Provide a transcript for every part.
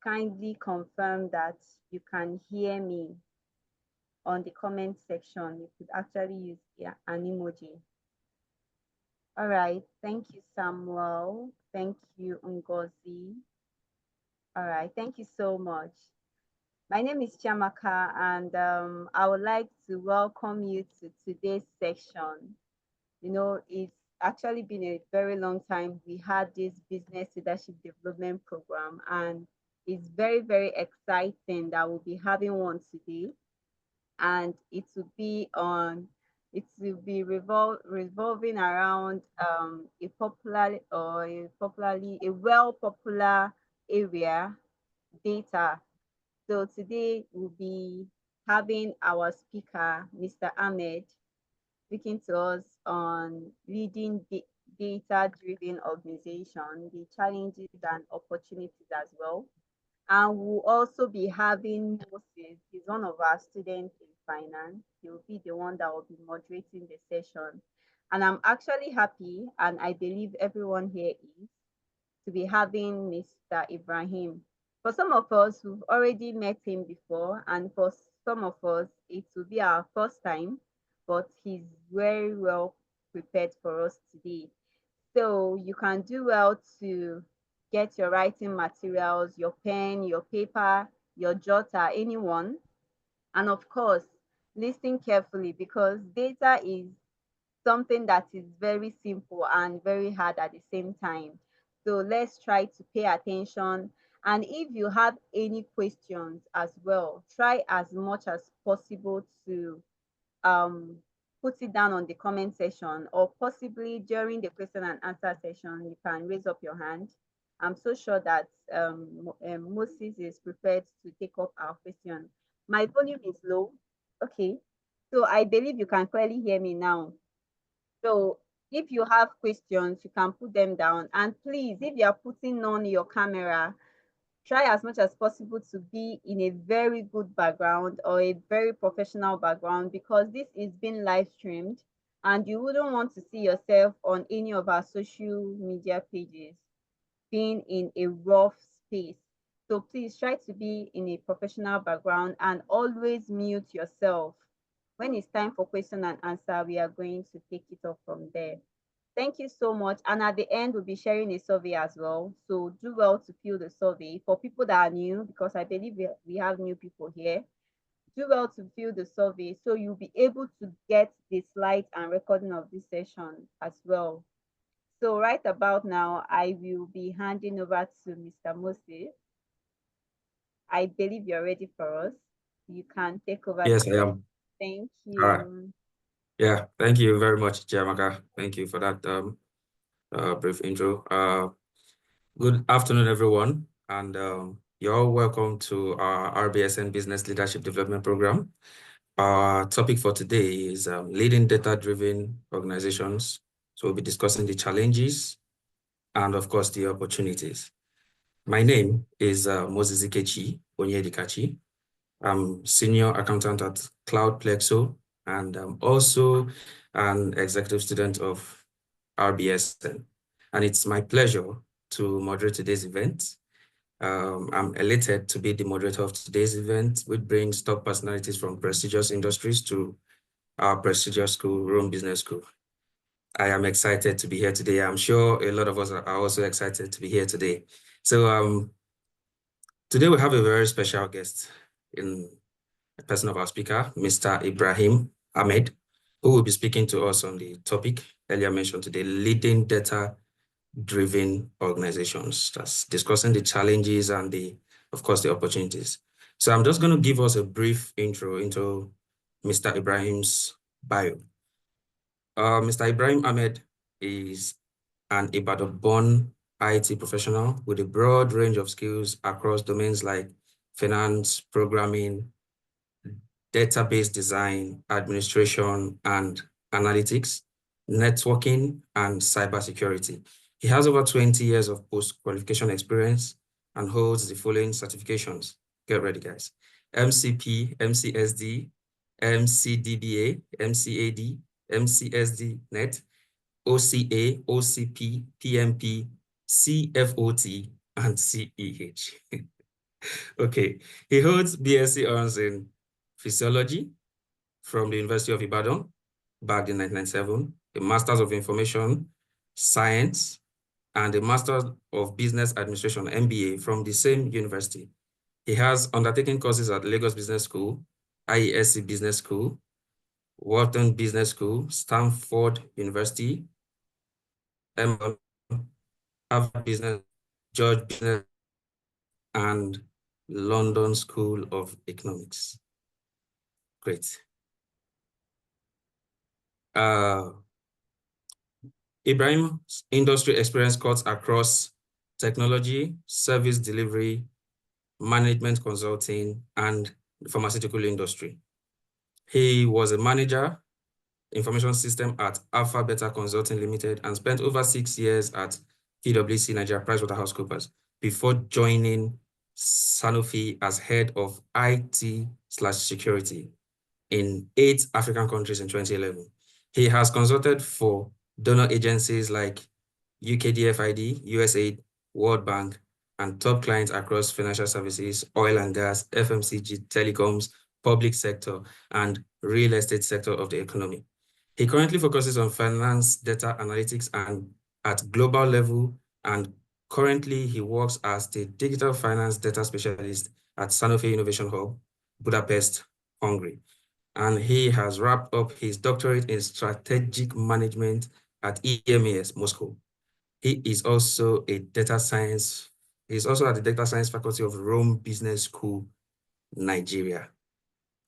kindly confirm that you can hear me on the comment section. You could actually use an emoji. All right. Thank you, Samuel. Thank you, Ngozi. All right. Thank you so much. My name is Chiamaka, and I would like to welcome you to today's section. You know, it's actually been a very long time we had this business leadership development program, and it's very, very exciting that we'll be having one today. And it will be revolving around a well popular area, data. So today we'll be having our speaker, Mr. Ahmed, speaking to us on leading data-driven organization, the challenges and opportunities as well. And we'll also be having Moses. He's one of our students in finance. He'll be the one that will be moderating the session. And I'm actually happy, and I believe everyone here is, to be having Mr. Ibrahim. For some of us who've already met him before, and for some of us, it will be our first time, but he's very well prepared for us today. So you can do well to get your writing materials, your pen, your paper, your jotter, anyone. And of course, listen carefully, because data is something that is very simple and very hard at the same time. So let's try to pay attention. And if you have any questions as well, try as much as possible to put it down on the comment section, or possibly during the question and answer session, you can raise up your hand. I'm so sure that Moses is prepared to take up our question. My volume is low. Okay. So I believe you can clearly hear me now. So if you have questions, you can put them down. And please, if you are putting on your camera, try as much as possible to be in a very good background or a very professional background, because this is being live streamed and you wouldn't want to see yourself on any of our social media pages being in a rough space. So please try to be in a professional background and always mute yourself. When it's time for question and answer, we are going to take it off from there. Thank you so much. And at the end, we'll be sharing a survey as well. So do well to fill the survey. For people that are new, because I believe we have new people here, do well to fill the survey so you'll be able to get the slides and recording of this session as well. So right about now, I will be handing over to Mr. Moses. I believe you're ready for us. You can take over. Yes, I am. Thank All right. you. Yeah, thank you very much, Chiamaka. Thank you for that brief intro. Good afternoon, everyone, and you're all welcome to our RBSN Business Leadership Development Program. Our topic for today is leading data-driven organizations. So we'll be discussing the challenges and, of course, the opportunities. My name is Moses Ikechi Onyedikachi. I'm senior accountant at Cloud Plexo, and I'm also an executive student of RBSN. And it's my pleasure to moderate today's event. I'm elated to be the moderator of today's event, which brings top personalities from prestigious industries to our prestigious school, Rome Business School. I am excited to be here today. I'm sure a lot of us are also excited to be here today. So today we have a very special guest in the person of our speaker, Mr. Ibrahim Ahmed, who will be speaking to us on the topic earlier mentioned today, leading data-driven organizations. That's discussing the challenges and of course, the opportunities. So I'm just going to give us a brief intro into Mr. Ibrahim's bio. Mr. Ibrahim Ahmed is an Ibadan-born IT professional with a broad range of skills across domains like finance, programming, database design, administration, and analytics, networking, and cybersecurity. He has over 20 years of post-qualification experience and holds the following certifications. Get ready, guys. MCP, MCSD, MCDBA, MCAD, MCSD Net, OCA, OCP, PMP, CFOT, and CEH. Okay. He holds BSc honors in physiology from the University of Ibadan back in 1997, a Masters of Information Science, and a Master of Business Administration, MBA, from the same university. He has undertaken courses at Lagos Business School, IESC Business School, Wharton Business School, Stanford University, M1, Harvard Business, George Business, and London School of Economics. Great. Ibrahim's industry experience cuts across technology, service delivery, management consulting, and the pharmaceutical industry. He was a manager, information system at Alpha Beta Consulting Limited, and spent over 6 years at PwC Nigeria PricewaterhouseCoopers before joining Sanofi as head of IT/security in 8 African countries in 2011. He has consulted for donor agencies like UKDFID, USAID, World Bank, and top clients across financial services, oil and gas, FMCG, telecoms, public sector, and real estate sector of the economy. He currently focuses on finance, data analytics, and at global level, and currently he works as the digital finance data specialist at Sanofi Innovation Hub, Budapest, Hungary. And he has wrapped up his doctorate in strategic management at EMAS, Moscow. He is also a data science, he's also at the data science faculty of Rome Business School, Nigeria.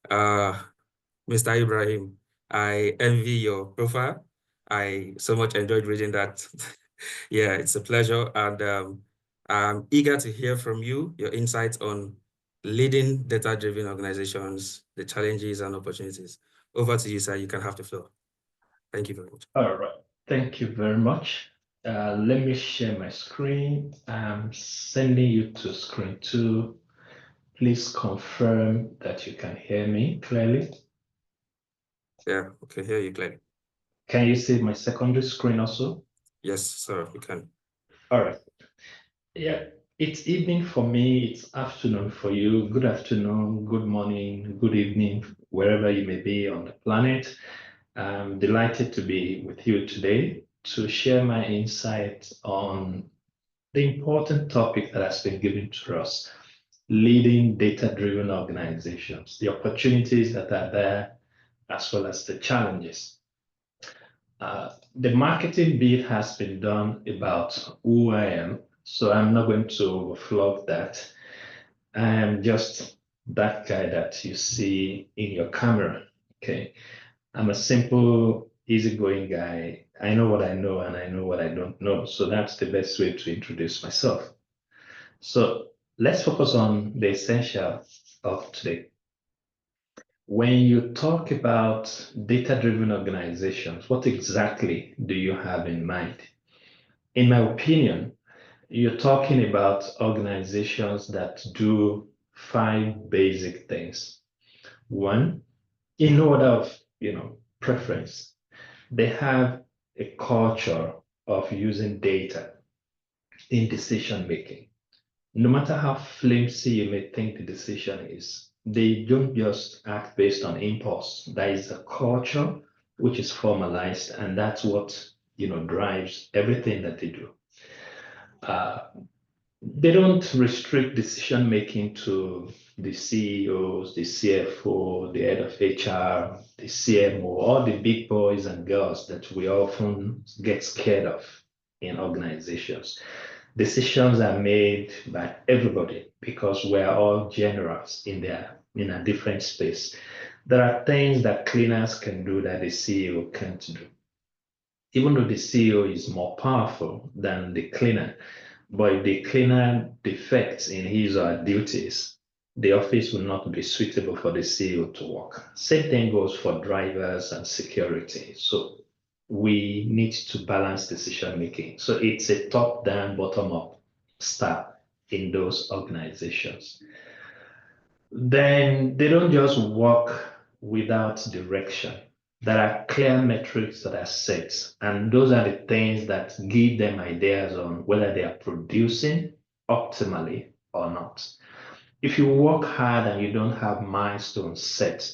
Mr. Ibrahim, I envy your profile. I so much enjoyed reading that. Yeah, it's a pleasure. And I'm eager to hear from you, your insights on leading data-driven organizations, the challenges and opportunities. Over to you, sir. You can have the floor. Thank you very much. All right. Thank you very much. Let me share my screen. I'm sending you to screen 2. Please confirm that you can hear me clearly. Yeah, okay, hear you clearly. Can you see my secondary screen also? Yes, sir, we can. All right. Yeah, it's evening for me, it's afternoon for you. Good afternoon, good morning, good evening, wherever you may be on the planet. I'm delighted to be with you today to share my insights on the important topic that has been given to us, leading data-driven organizations, the opportunities that are there, as well as the challenges. The marketing bit has been done about who I am, so I'm not going to flog that. I am just that guy that you see in your camera. Okay. I'm a simple, easygoing guy. I know what I know and I know what I don't know. So that's the best way to introduce myself. So let's focus on the essential of today. When you talk about data-driven organizations, what exactly do you have in mind? In my opinion, you're talking about organizations that do 5 basic things. One, in order of preference, they have a culture of using data in decision making. No matter how flimsy you may think the decision is, they don't just act based on impulse. There is a culture which is formalized, and that's what drives everything that they do. Uh, they don't restrict decision making to the CEOs, the CFO, the head of HR, the CMO, all the big boys and girls that we often get scared of in organizations. Decisions are made by everybody because we're all generals in a different space. There are things that cleaners can do that the CEO can't do. Even though the CEO is more powerful than the cleaner, but if the cleaner defects in his or her duties, the office will not be suitable for the CEO to work. Same thing goes for drivers and security. So we need to balance decision making. So it's a top down, bottom up style in those organizations. Then they don't just work without direction. There are clear metrics that are set, and those are the things that give them ideas on whether they are producing optimally or not. If you work hard and you don't have milestones set,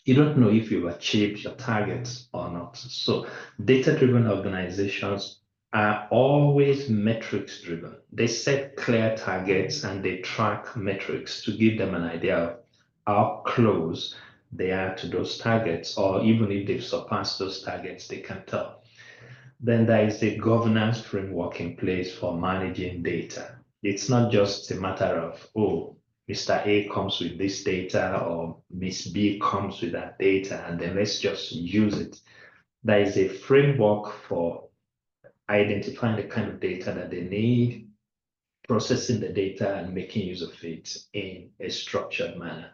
you don't know if you've achieved your targets or not. So data-driven organizations are always metrics driven. They set clear targets and they track metrics to give them an idea of how close they are to those targets, or even if they've surpassed those targets, they can tell. Then there is a governance framework in place for managing data. It's not just a matter of, oh, Mr. A comes with this data or Miss B comes with that data, and then let's just use it. There is a framework for identifying the kind of data that they need, processing the data, and making use of it in a structured manner.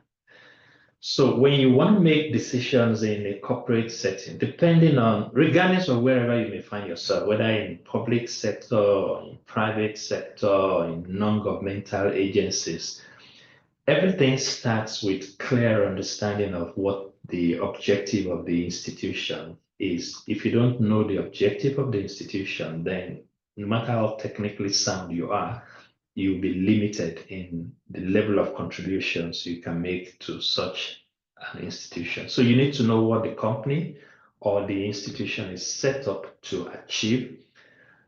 So when you want to make decisions in a corporate setting, depending on, regardless of wherever you may find yourself, whether in public sector, or in private sector, or in non-governmental agencies, everything starts with clear understanding of what the objective of the institution is. If you don't know the objective of the institution, then no matter how technically sound you are, you'll be limited in the level of contributions you can make to such an institution. So you need to know what the company or the institution is set up to achieve.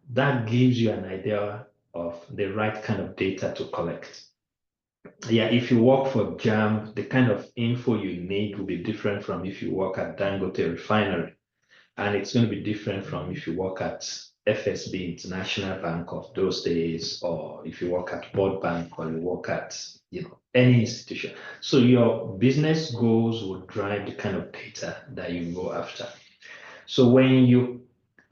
That gives you an idea of the right kind of data to collect. Yeah, if you work for JAM, the kind of info you need will be different from if you work at Dangote Refinery. And it's going to be different from if you work at FSB, International Bank of those days, or if you work at World Bank, or you work at any institution. So your business goals will drive the kind of data that you go after. So when you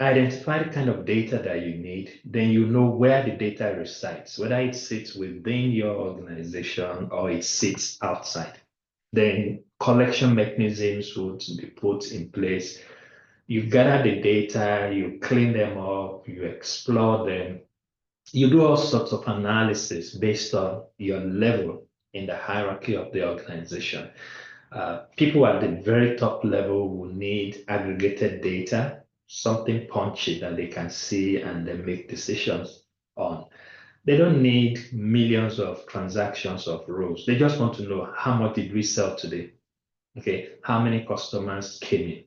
identify the kind of data that you need, then you know where the data resides, whether it sits within your organization or it sits outside. Then collection mechanisms would be put in place. You gather the data, you clean them up, you explore them, you do all sorts of analysis based on your level in the hierarchy of the organization. People at the very top level will need aggregated data, something punchy that they can see and then make decisions on. They don't need millions of transactions of rows. They just want to know how much did we sell today? Okay, how many customers came in?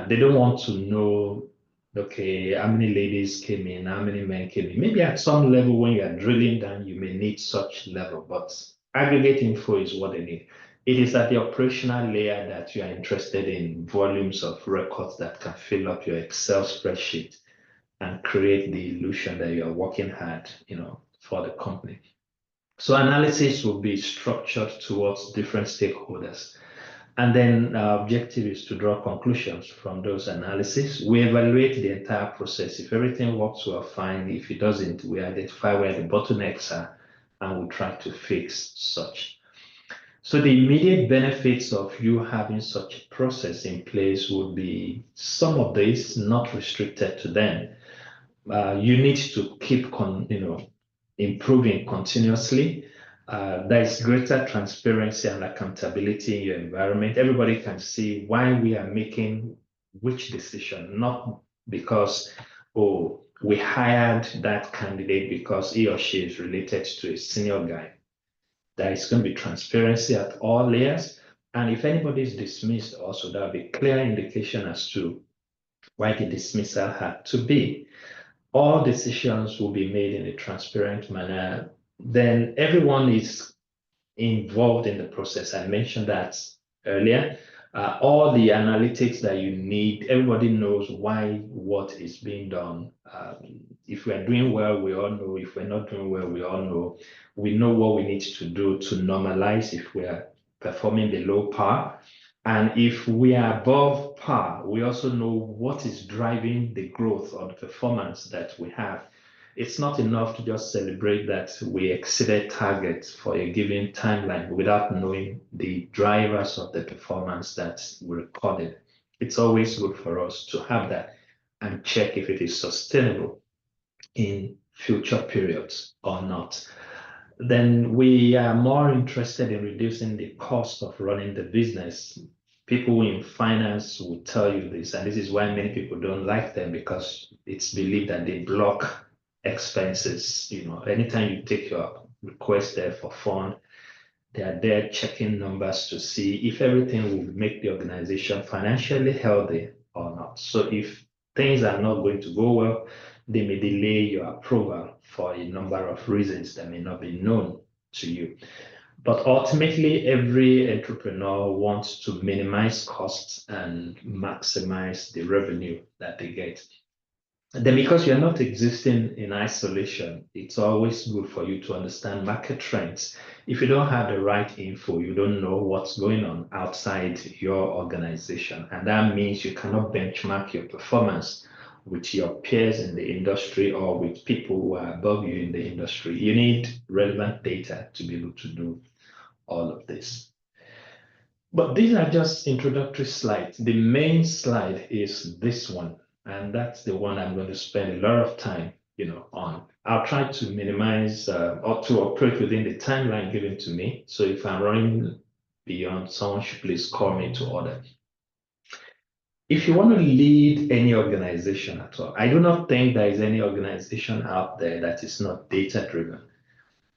They don't want to know, okay, how many ladies came in, how many men came in. Maybe at some level, when you are drilling down, you may need such level, but aggregate info is what they need. It is at the operational layer that you are interested in volumes of records that can fill up your Excel spreadsheet and create the illusion that you are working hard, for the company. So analysis will be structured towards different stakeholders. And then our objective is to draw conclusions from those analyses. We evaluate the entire process. If everything works well, fine. If it doesn't, we identify where the bottlenecks are and we try to fix such. So the immediate benefits of you having such a process in place would be some of this, not restricted to them. You need to keep improving continuously. There is greater transparency and accountability in your environment. Everybody can see why we are making which decision, not because, oh, we hired that candidate because he or she is related to a senior guy. There is going to be transparency at all layers. And if anybody is dismissed, also, there'll be clear indication as to why the dismissal had to be. All decisions will be made in a transparent manner. Then everyone is involved in the process. I mentioned that earlier. All the analytics that you need, everybody knows why what is being done. If we are doing well, we all know. If we're not doing well, we all know. We know what we need to do to normalize if we are performing below par. And if we are above par, we also know what is driving the growth or the performance that we have. It's not enough to just celebrate that we exceeded targets for a given timeline without knowing the drivers of the performance that we recorded. It's always good for us to have that and check if it is sustainable in future periods or not. Then we are more interested in reducing the cost of running the business. People in finance will tell you this, and this is why many people don't like them, because it's believed that they block expenses. Anytime you take your request there for fund, They are there checking numbers to see if everything will make the organization financially healthy or not. So if things are not going to go well, they may delay your approval for a number of reasons that may not be known to you. But ultimately, every entrepreneur wants to minimize costs and maximize the revenue that they get. And then because you're not existing in isolation, it's always good for you to understand market trends. If you don't have the right info, you don't know what's going on outside your organization. And that means you cannot benchmark your performance with your peers in the industry or with people who are above you in the industry. You need relevant data to be able to do all of this. But these are just introductory slides. The main slide is this one, and that's the one I'm going to spend a lot of time, on. I'll try to minimize or to operate within the timeline given to me. So if I'm running beyond, someone should please call me to order. If you want to lead any organization at all, I do not think there is any organization out there that is not data driven.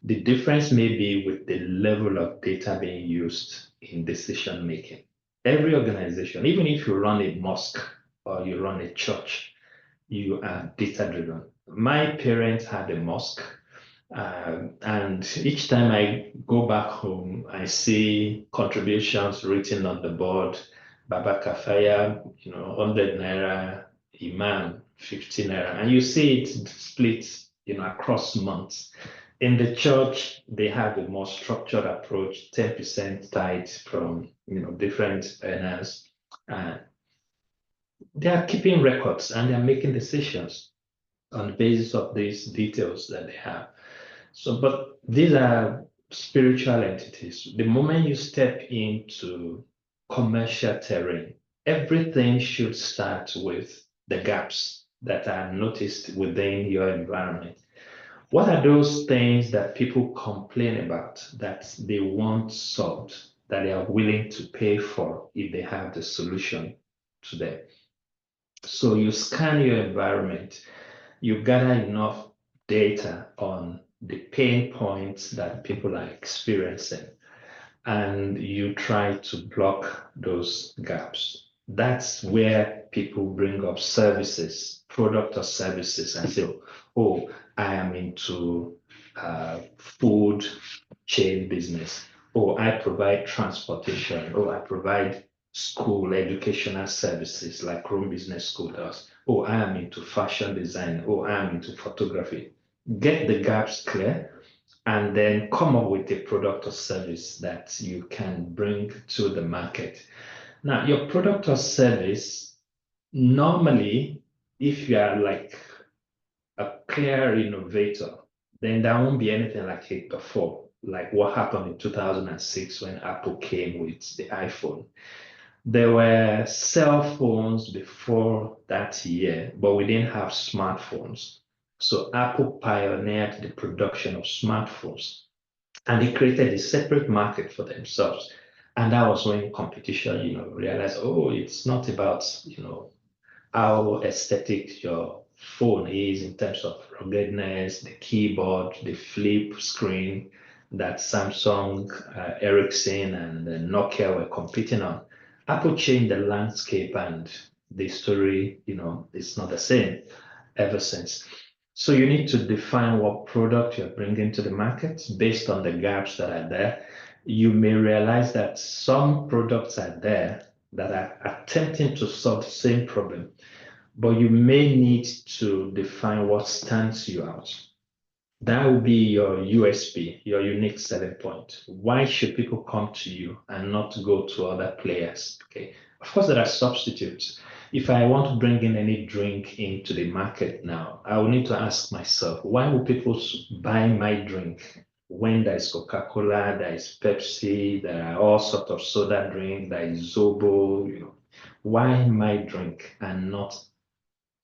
The difference may be with the level of data being used in decision making. Every organization, even if you run a mosque or you run a church, you are data driven. My parents had a mosque, and each time I go back home, I see contributions written on the board. Baba Kafaya, 100 naira, Imam, 50 naira, and you see it split, across months. In the church, they have a more structured approach, 10% tied from, different earners. And they are keeping records and they're making decisions on the basis of these details that they have. So, but these are spiritual entities. The moment you step into commercial terrain, everything should start with the gaps that are noticed within your environment. What are those things that people complain about that they want solved, that they are willing to pay for if they have the solution to them? So you scan your environment, you gather enough data on the pain points that people are experiencing, and you try to block those gaps. That's where people bring up services, product or services, and say, oh, I am into food chain business. Oh, I provide transportation. Oh, I provide school educational services like Chrome Business School does. Oh, I am into fashion design. Oh, I am into photography. Get the gaps clear and then come up with a product or service that you can bring to the market. Now, your product or service, normally, if you are like a clear innovator, then there won't be anything like it before, like what happened in 2006 when Apple came with the iPhone. There were cell phones before that year, but we didn't have smartphones. So Apple pioneered the production of smartphones and they created a separate market for themselves. And that was when competition, realized, oh, it's not about, how aesthetic your phone is in terms of ruggedness, the keyboard, the flip screen that Samsung, Ericsson, and Nokia were competing on. Apple changed the landscape, and the story, it's not the same ever since. So you need to define what product you're bringing to the market based on the gaps that are there. You may realize that some products are there that are attempting to solve the same problem, but you may need to define what stands you out. That will be your USP, your unique selling point. Why should people come to you and not go to other players? Okay. Of course, there are substitutes. If I want to bring in any drink into the market now, I will need to ask myself, why will people buy my drink when there is Coca-Cola, there is Pepsi, there are all sorts of soda drink, there is Zobo, why my drink and not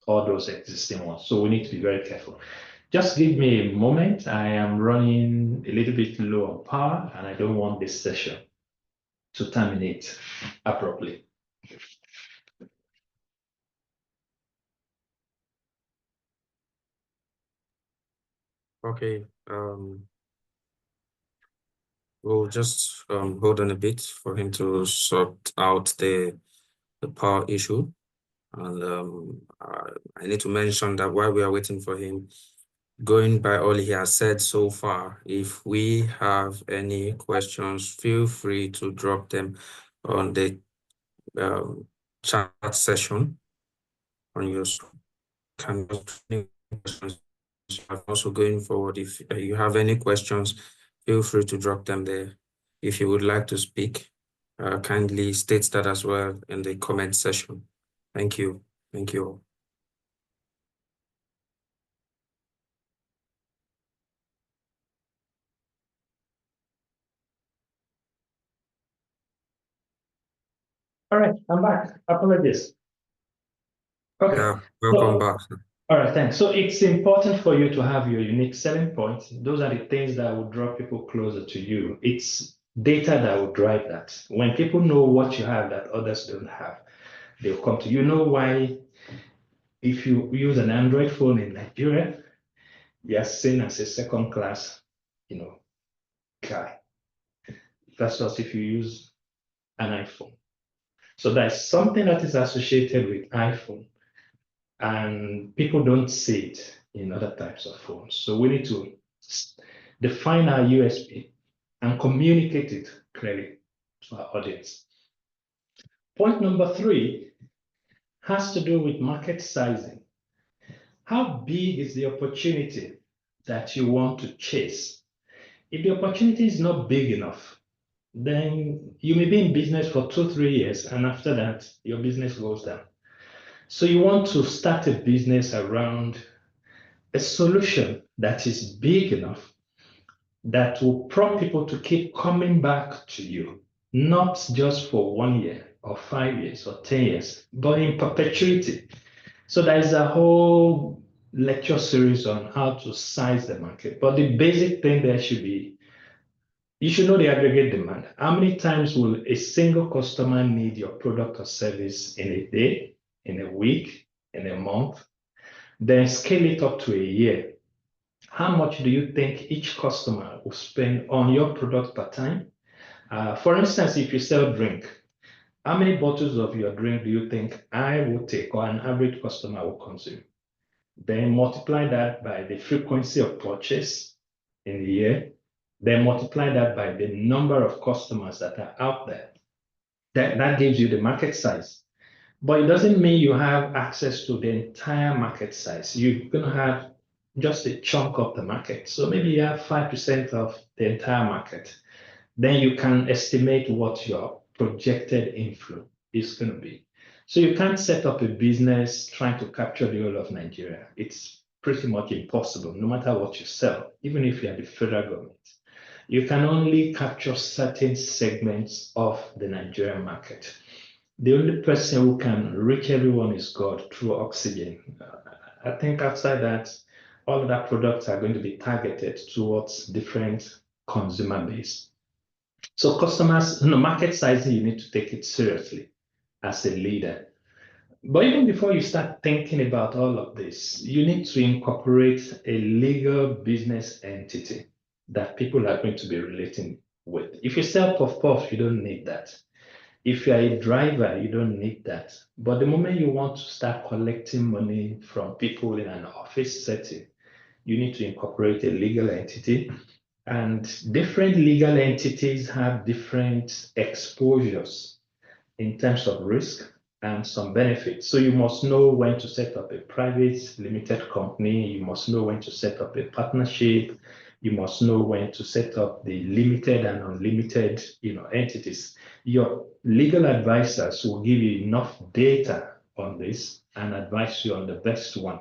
all those existing ones? So we need to be very careful. Just give me a moment. I am running a little bit low on power and I don't want this session to terminate abruptly. Okay. we'll just hold on a bit for him to sort out the power issue. And I need to mention that while we are waiting for him, going by all he has said so far, if we have any questions, feel free to drop them on the chat session on your screen. Also going forward, if you have any questions, feel free to drop them there. If you would like to speak, kindly state that as well in the comment section. Thank you. Thank you all. All right, I'm back. Apologies. Okay. Yeah, welcome back. All right, thanks. So it's important for you to have your unique selling points. Those are the things that will draw people closer to you. It's data that will drive that. When people know what you have that others don't have, they'll come to you. You know why if you use an Android phone in Nigeria, you're seen as a second class, guy. That's just if you use an iPhone. So there's something that is associated with iPhone, and people don't see it in other types of phones. So we need to define our USP and communicate it clearly to our audience. Point number 3 has to do with market sizing. How big is the opportunity that you want to chase? If the opportunity is not big enough, then you may be in business for 2-3 years, and after that, your business goes down. So you want to start a business around a solution that is big enough that will prompt people to keep coming back to you, not just for 1 year or 5 years or 10 years, but in perpetuity. So there is a whole lecture series on how to size the market. But the basic thing there should be, you should know the aggregate demand. How many times will a single customer need your product or service in a day, in a week, in a month? Then scale it up to a year. How much do you think each customer will spend on your product per time? For instance, if you sell drink, how many bottles of your drink do you think I will take or an average customer will consume? Then multiply that by the frequency of purchase in a year. Then multiply that by the number of customers that are out there. That gives you the market size. But it doesn't mean you have access to the entire market size. You're going to have just a chunk of the market. So maybe you have 5% of the entire market. Then you can estimate what your projected inflow is going to be. So you can't set up a business trying to capture the whole of Nigeria. It's pretty much impossible, no matter what you sell, even if you are the federal government. You can only capture certain segments of the Nigerian market. The only person who can reach everyone is God through oxygen. I think outside that, all of that products are going to be targeted towards different consumer base. So customers, market sizing, you need to take it seriously as a leader. But even before you start thinking about all of this, you need to incorporate a legal business entity that people are going to be relating with. If you sell puff puff, you don't need that. If you're a driver, you don't need that. But the moment you want to start collecting money from people in an office setting, you need to incorporate a legal entity. And different legal entities have different exposures in terms of risk and some benefits. So you must know when to set up a private limited company. You must know when to set up a partnership. You must know when to set up the limited and unlimited, entities. Your legal advisors will give you enough data on this and advise you on the best one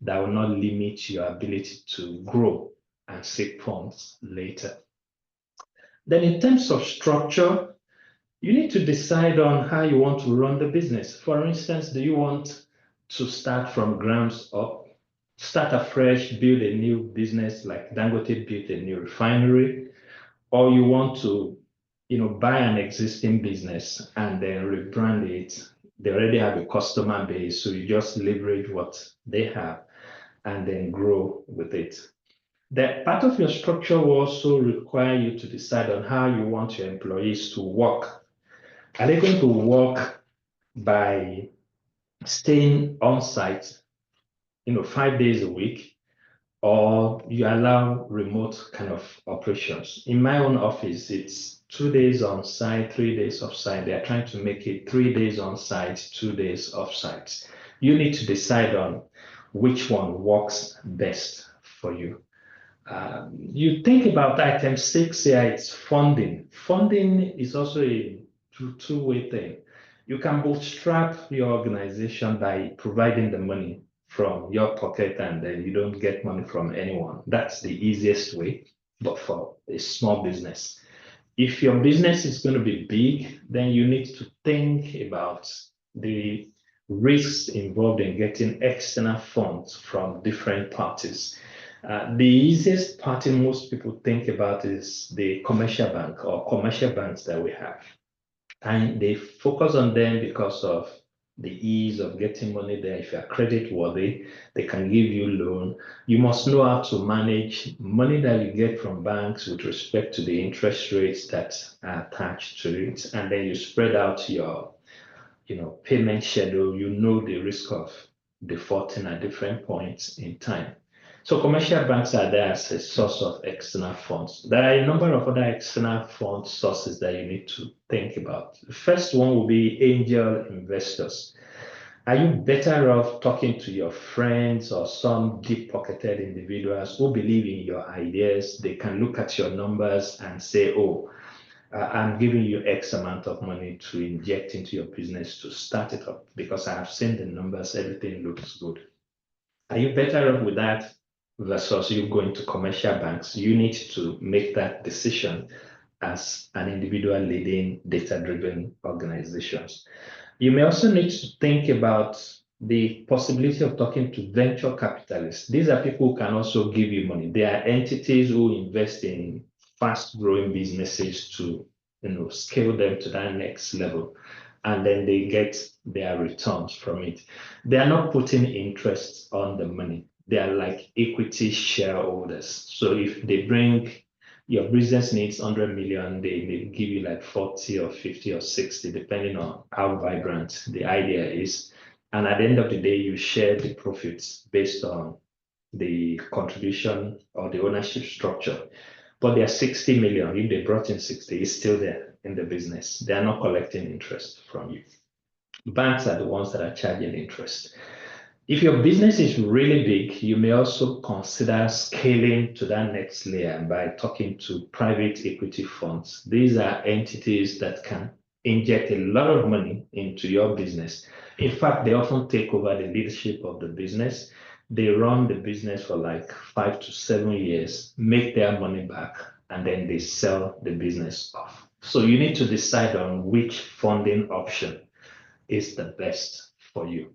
that will not limit your ability to grow and seek funds later. Then in terms of structure, you need to decide on how you want to run the business. For instance, do you want to start from grounds up, start afresh, build a new business like Dangote built a new refinery, or you want to, buy an existing business and then rebrand it? They already have a customer base, so you just leverage what they have and then grow with it. That part of your structure will also require you to decide on how you want your employees to work. Are they going to work by staying on site, 5 days a week, or you allow remote kind of operations? In my own office, it's 2 days on site, 3 days off site. They are trying to make it 3 days on site, 2 days off site. You need to decide on which one works best for you. You think about item 6 here, it's funding. Funding is also a two-way thing. You can bootstrap your organization by providing the money from your pocket and then you don't get money from anyone. That's the easiest way, but for a small business. If your business is going to be big, then you need to think about the risks involved in getting external funds from different parties. The easiest party most people think about is the commercial bank or commercial banks that we have. And they focus on them because of the ease of getting money there. If you're credit worthy, they can give you loan. You must know how to manage money that you get from banks with respect to the interest rates that are attached to it. And then you spread out your payment schedule. You know the risk of defaulting at different points in time. So commercial banks are there as a source of external funds. There are a number of other external fund sources that you need to think about. The first one will be angel investors. Are you better off talking to your friends or some deep-pocketed individuals who believe in your ideas? They can look at your numbers and say, oh, I'm giving you X amount of money to inject into your business to start it up because I have seen the numbers, everything looks good. Are you better off with that versus you going to commercial banks? You need to make that decision as an individual leading data-driven organizations. You may also need to think about the possibility of talking to venture capitalists. These are people who can also give you money. They are entities who invest in fast-growing businesses to scale them to that next level, and then they get their returns from it. They are not putting interest on the money. They are like equity shareholders. So if they bring your business needs 100 million, they may give you like 40 or 50 or 60, depending on how vibrant the idea is. And at the end of the day, you share the profits based on the contribution or the ownership structure. But they are 60 million. If they brought in 60, it's still there in the business. They are not collecting interest from you. Banks are the ones that are charging interest. If your business is really big, you may also consider scaling to that next layer by talking to private equity funds. These are entities that can inject a lot of money into your business. In fact, they often take over the leadership of the business. They run the business for like 5 to 7 years, make their money back, and then they sell the business off. So you need to decide on which funding option is the best for you.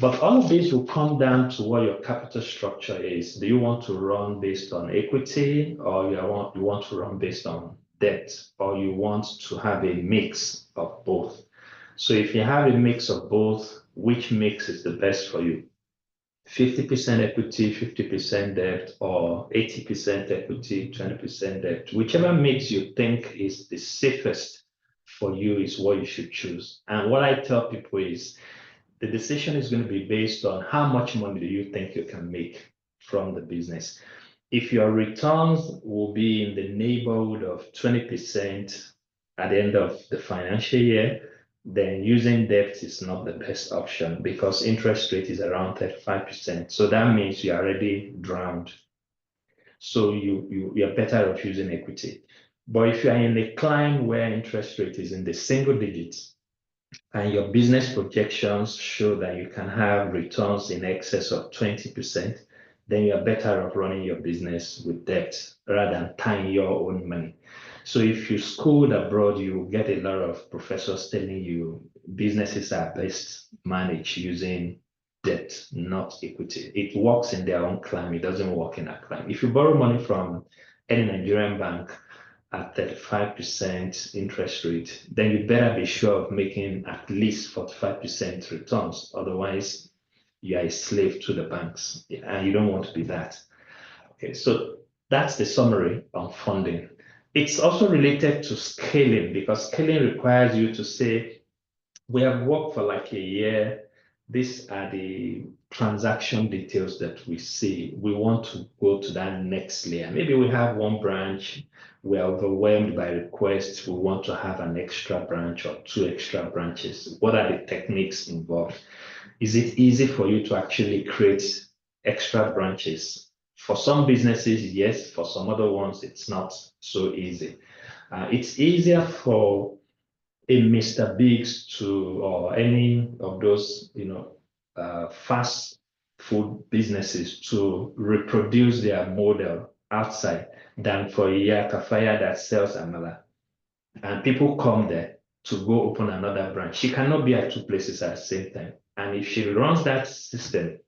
But all of this will come down to what your capital structure is. Do you want to run based on equity, or you want to run based on debt, or you want to have a mix of both? So if you have a mix of both, which mix is the best for you? 50% equity, 50% debt, or 80% equity, 20% debt? Whichever mix you think is the safest for you is what you should choose. And what I tell people is, the decision is going to be based on how much money do you think you can make from the business. If your returns will be in the neighborhood of 20% at the end of the financial year, then using debt is not the best option because interest rate is around 35%. So that means you're already drowned. So you're better off using equity. But if you're in a climb where interest rate is in the single digits, and your business projections show that you can have returns in excess of 20%, then you're better off running your business with debt rather than tying your own money. So if you schooled abroad, you get a lot of professors telling you businesses are best managed using debt, not equity. It works in their own climb. It doesn't work in our climb. If you borrow money from any Nigerian bank, at 35% interest rate, then you better be sure of making at least 45% returns. Otherwise, you are a slave to the banks, and you don't want to be that. Okay, so that's the summary on funding. It's also related to scaling because scaling requires you to say, we have worked for like a year. These are the transaction details that we see. We want to go to that next layer. Maybe we have one branch. We're overwhelmed by requests. We want to have an extra branch or two extra branches. What are the techniques involved? Is it easy for you to actually create extra branches? For some businesses, yes. For some other ones, it's not so easy. It's easier for a Mr. Biggs to, or any of those, fast food businesses to reproduce their model outside than for a Yakafaya that sells amala. And people come there to go open another branch. She cannot be at two places at the same time. And if she runs that system,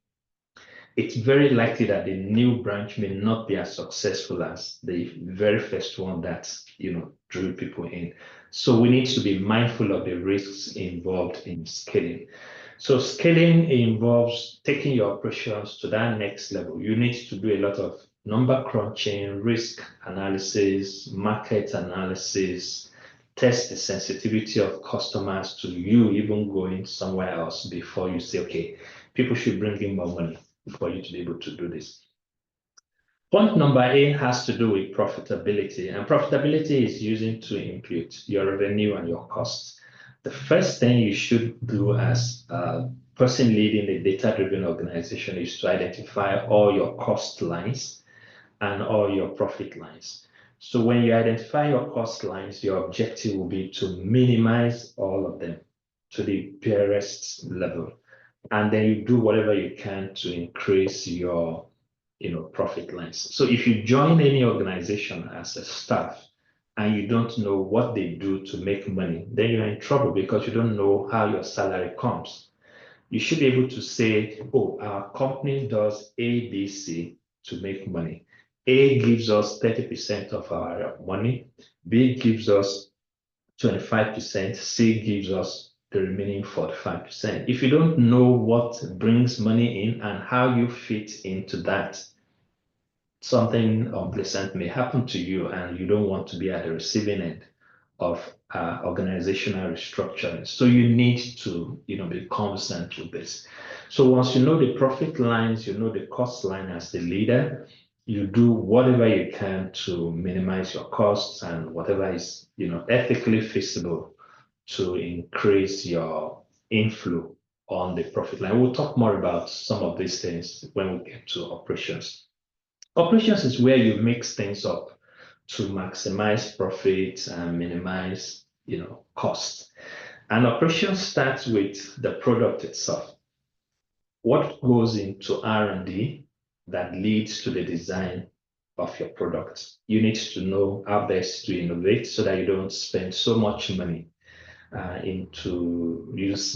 it's very likely that the new branch may not be as successful as the very first one that drew people in. So we need to be mindful of the risks involved in scaling. So scaling involves taking your operations to that next level. You need to do a lot of number crunching, risk analysis, market analysis, test the sensitivity of customers to you even going somewhere else before you say, okay, people should bring in more money for you to be able to do this. Point number 8 has to do with profitability, and profitability is using to impute your revenue and your costs. The first thing you should do as a person leading a data-driven organization is to identify all your cost lines and all your profit lines. So when you identify your cost lines, your objective will be to minimize all of them to the barest level. And then you do whatever you can to increase your profit lines. So if you join any organization as a staff and you don't know what they do to make money, then you're in trouble because you don't know how your salary comes. You should be able to say, oh, our company does A, B, C to make money. A gives us 30% of our money. B gives us 25%. C gives us the remaining 45%. If you don't know what brings money in and how you fit into that, something unpleasant may happen to you and you don't want to be at the receiving end of organizational restructuring. So you need to, be constant with this. So once you know the profit lines, you know the cost line as the leader, you do whatever you can to minimize your costs and whatever is, ethically feasible to increase your inflow on the profit line. We'll talk more about some of these things when we get to operations. Operations is where you mix things up to maximize profits and minimize, costs. And operations starts with the product itself. What goes into R&D that leads to the design of your product? You need to know how best to innovate so that you don't spend so much money you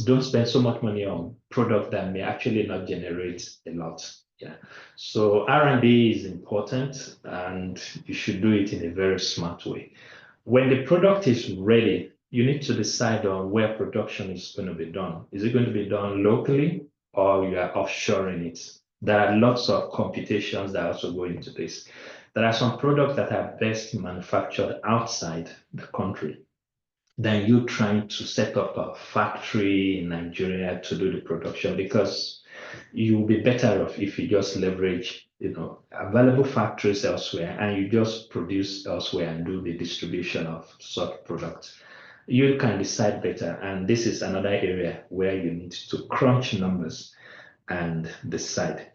don't spend so much money on product that may actually not generate a lot. Yeah. So R&D is important and you should do it in a very smart way. When the product is ready, you need to decide on where production is going to be done. Is it going to be done locally or you are offshoring it? There are lots of computations that also go into this. There are some products that are best manufactured outside the country than you trying to set up a factory in Nigeria to do the production because you'll be better off if you just leverage, available factories elsewhere and you just produce elsewhere and do the distribution of such products. You can decide better. And this is another area where you need to crunch numbers and decide.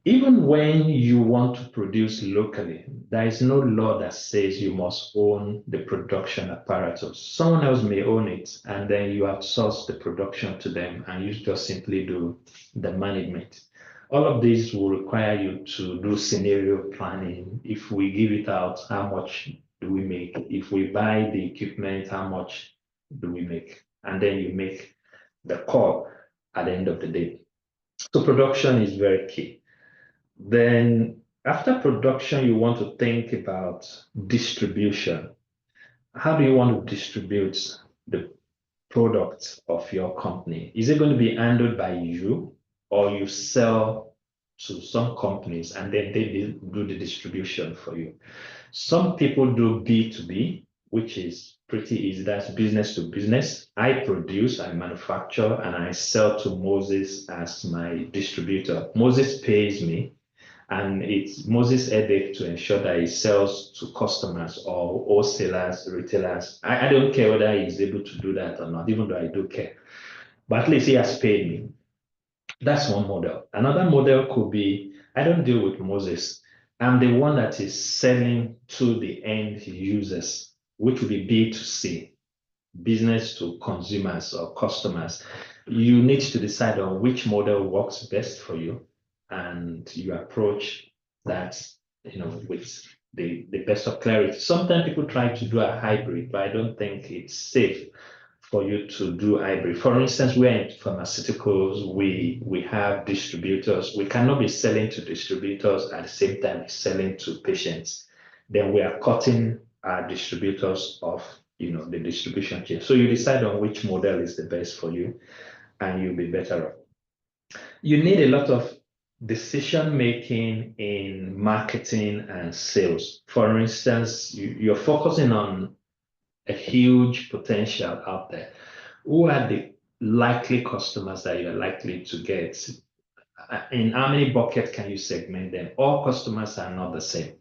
Even when you want to produce locally, there is no law that says you must own the production apparatus. Someone else may own it, and then you outsource the production to them, and you just simply do the management. All of these will require you to do scenario planning. If we give it out, how much do we make? If we buy the equipment, how much do we make? And then you make the call at the end of the day. So production is very key. Then after production, you want to think about distribution. How do you want to distribute the product of your company? Is it going to be handled by you or you sell to some companies, and then they do the distribution for you. Some people do B2B, which is pretty easy. That's business to business. I produce, I manufacture, and I sell to Moses as my distributor. Moses pays me, and it's Moses' headache to ensure that he sells to customers or wholesalers, retailers. I don't care whether he's able to do that or not, even though I do care. But at least he has paid me. That's one model. Another model could be, I don't deal with Moses. I'm the one that is selling to the end users, which will be B2C, business to consumers or customers. You need to decide on which model works best for you, and you approach that, with the best of clarity. Sometimes people try to do a hybrid, but I don't think it's safe for you to do hybrid. For instance, we're in pharmaceuticals, we have distributors. We cannot be selling to distributors at the same time selling to patients. Then we are cutting our distributors off, the distribution chain. So you decide on which model is the best for you, and you'll be better off. You need a lot of decision making in marketing and sales. For instance, you're focusing on a huge potential out there. Who are the likely customers that you're likely to get? In how many buckets can you segment them? All customers are not the same.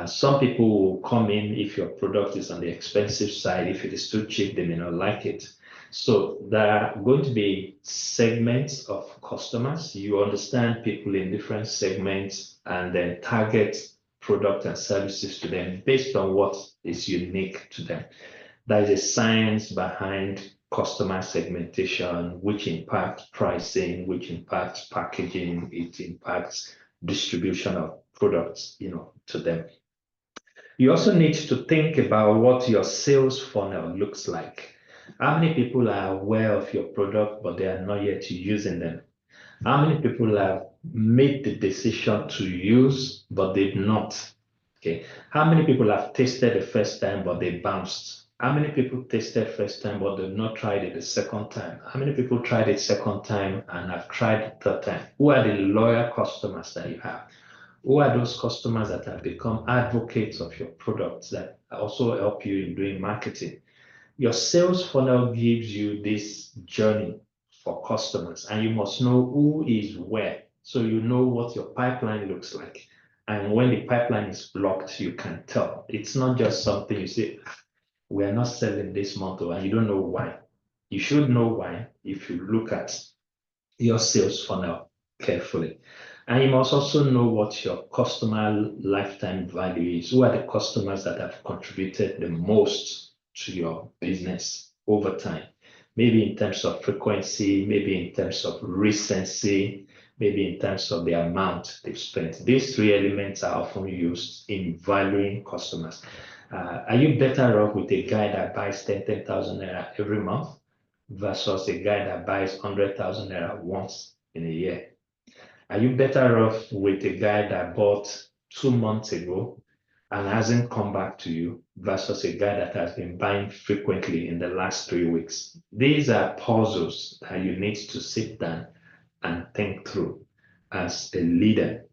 Some people will come in if your product is on the expensive side. If it is too cheap, they may not like it. So there are going to be segments of customers. You understand people in different segments and then target product and services to them based on what is unique to them. There is a science behind customer segmentation, which impacts pricing, which impacts packaging, it impacts distribution of products, to them. You also need to think about what your sales funnel looks like. How many people are aware of your product, but they are not yet using them? How many people have made the decision to use, but they've not? Okay. How many people have tasted the first time, but they bounced? How many people tasted first time, but they've not tried it the second time? How many people tried it second time and have tried it third time? Who are the loyal customers that you have? Who are those customers that have become advocates of your products that also help you in doing marketing? Your sales funnel gives you this journey for customers, and you must know who is where. So you know what your pipeline looks like. And when the pipeline is blocked, you can tell. It's not just something you say, we are not selling this month, and you don't know why. You should know why if you look at your sales funnel carefully. And you must also know what your customer lifetime value is. Who are the customers that have contributed the most to your business over time? Maybe in terms of frequency, maybe in terms of recency, maybe in terms of the amount they've spent. These three elements are often used in valuing customers. Are you better off with a guy that buys 10,000 naira every month versus a guy that buys 100,000 naira once in a year? Are you better off with a guy that bought 2 months ago and hasn't come back to you versus a guy that has been buying frequently in the last 3 weeks? These are puzzles that you need to sit down and think through as a leader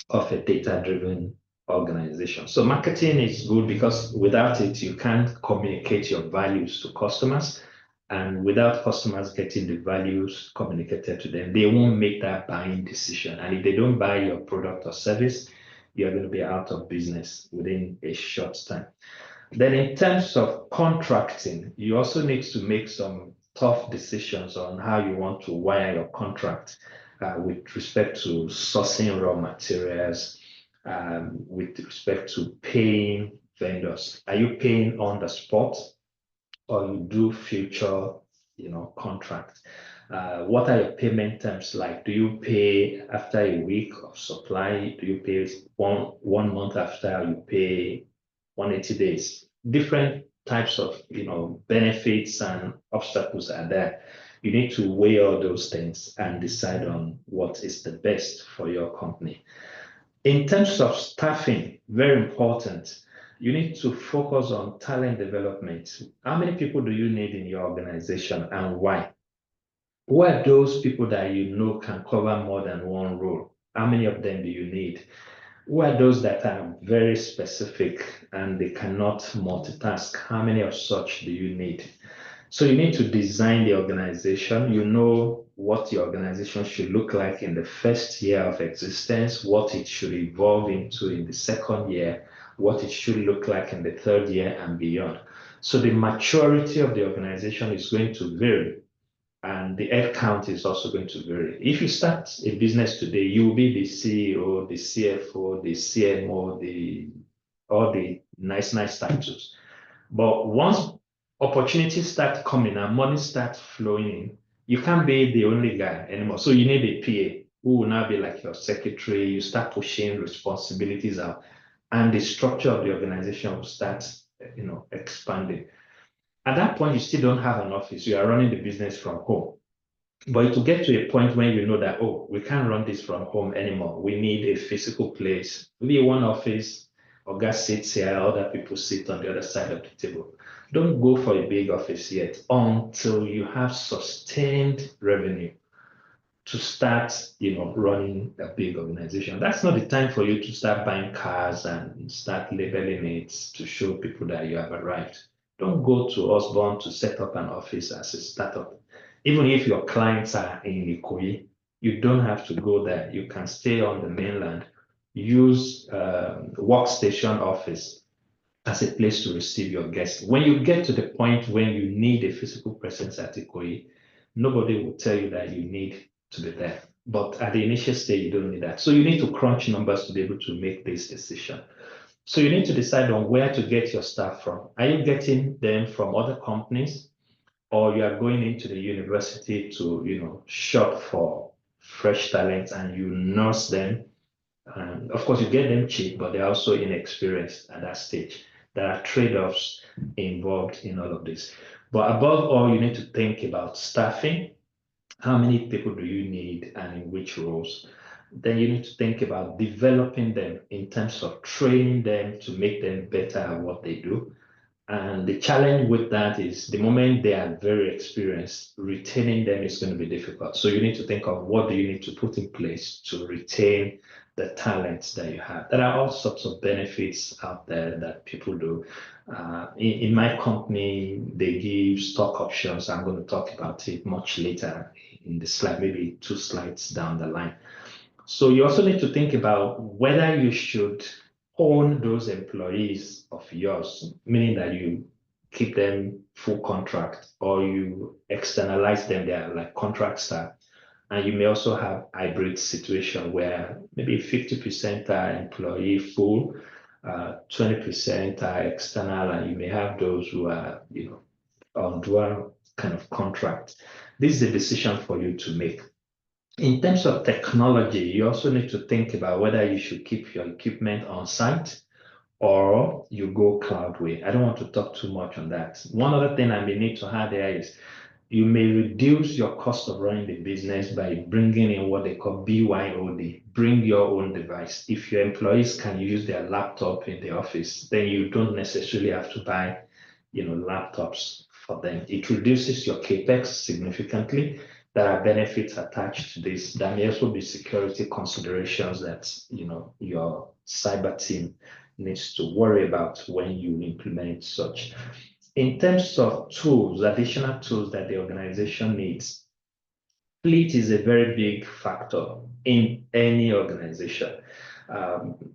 of a data-driven organization. So marketing is good because without it, you can't communicate your values to customers. And without customers getting the values communicated to them, they won't make that buying decision. And if they don't buy your product or service, you're going to be out of business within a short time. Then in terms of contracting, you also need to make some tough decisions on how you want to wire your contract with respect to sourcing raw materials, with respect to paying vendors. Are you paying on the spot, or you do future, contract? What are your payment terms like? Do you pay after a week of supply? Do you pay one month after? You pay 180 days? Different types of, benefits and obstacles are there. You need to weigh all those things and decide on what is the best for your company. In terms of staffing, very important, you need to focus on talent development. How many people do you need in your organization and why? Who are those people that you know can cover more than one role? How many of them do you need? Who are those that are very specific and they cannot multitask? How many of such do you need? So you need to design the organization. You know what your organization should look like in the first year of existence, what it should evolve into in the second year, what it should look like in the third year and beyond. So the maturity of the organization is going to vary, and the head count is also going to vary. If you start a business today, you will be the CEO, the CFO, the CMO, all the nice titles. But once opportunities start coming and money starts flowing in, you can't be the only guy anymore. So you need a PA who will now be like your secretary. You start pushing responsibilities out, and the structure of the organization will start, expanding. At that point, you still don't have an office. You are running the business from home. But to get to a point when you know that, oh, we can't run this from home anymore. We need a physical place. Maybe one office, or guys sits here, other people sit on the other side of the table. Don't go for a big office yet until you have sustained revenue to start, running a big organization. That's not the time for you to start buying cars and start labeling it to show people that you have arrived. Don't go to Osborne to set up an office as a startup. Even if your clients are in Ikoyi, you don't have to go there. You can stay on the mainland, use workstation office as a place to receive your guests. When you get to the point when you need a physical presence at Ikoyi, nobody will tell you that you need to be there. But at the initial stage, you don't need that. So you need to crunch numbers to be able to make this decision. So you need to decide on where to get your staff from. Are you getting them from other companies, or you are going into the university to, shop for fresh talent and you nurse them? And of course, you get them cheap, but they're also inexperienced at that stage. There are trade-offs involved in all of this. But above all, you need to think about staffing. How many people do you need and in which roles? Then you need to think about developing them in terms of training them to make them better at what they do. And the challenge with that is the moment they are very experienced, retaining them is going to be difficult. So you need to think of what do you need to put in place to retain the talents that you have. There are all sorts of benefits out there that people do. In my company, they give stock options. I'm going to talk about it much later in the slide, maybe 2 slides down the line. So you also need to think about whether you should own those employees of yours, meaning that you keep them full contract or you externalize them, they are like contract staff. And you may also have hybrid situation where maybe 50% are employee full, 20% are external, and you may have those who are, on dual kind of contract. This is a decision for you to make. In terms of technology, you also need to think about whether you should keep your equipment on site or you go cloud way. I don't want to talk too much on that. One other thing I may need to add there is you may reduce your cost of running the business by bringing in what they call BYOD, bring your own device. If your employees can use their laptop in the office, then you don't necessarily have to buy, laptops for them. It reduces your capex significantly. There are benefits attached to this. There may also be security considerations that, your cyber team needs to worry about when you implement such. In terms of tools, additional tools that the organization needs, fleet is a very big factor in any organization.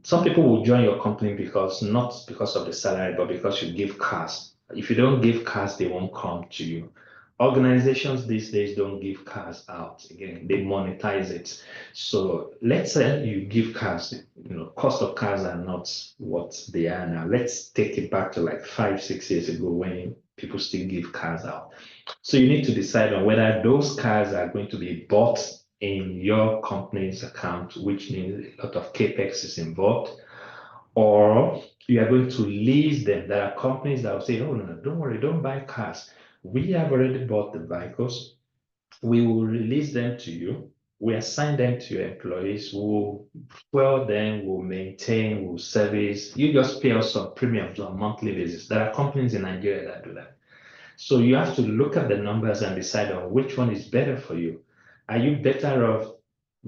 Some people will join your company not because of the salary, but because you give cars. If you don't give cars, they won't come to you. Organizations these days don't give cars out. Again, they monetize it. So let's say you give cars, cost of cars are not what they are now. Let's take it back to like 5, 6 years ago when people still give cars out. So you need to decide on whether those cars are going to be bought in your company's account, which means a lot of capex is involved, or you are going to lease them. There are companies that will say, oh, no, don't worry, don't buy cars. We have already bought the vehicles. We will release them to you. We assign them to your employees who will fuel them, will maintain, will service. You just pay us some premiums on a monthly basis. There are companies in Nigeria that do that. So you have to look at the numbers and decide on which one is better for you. Are you better off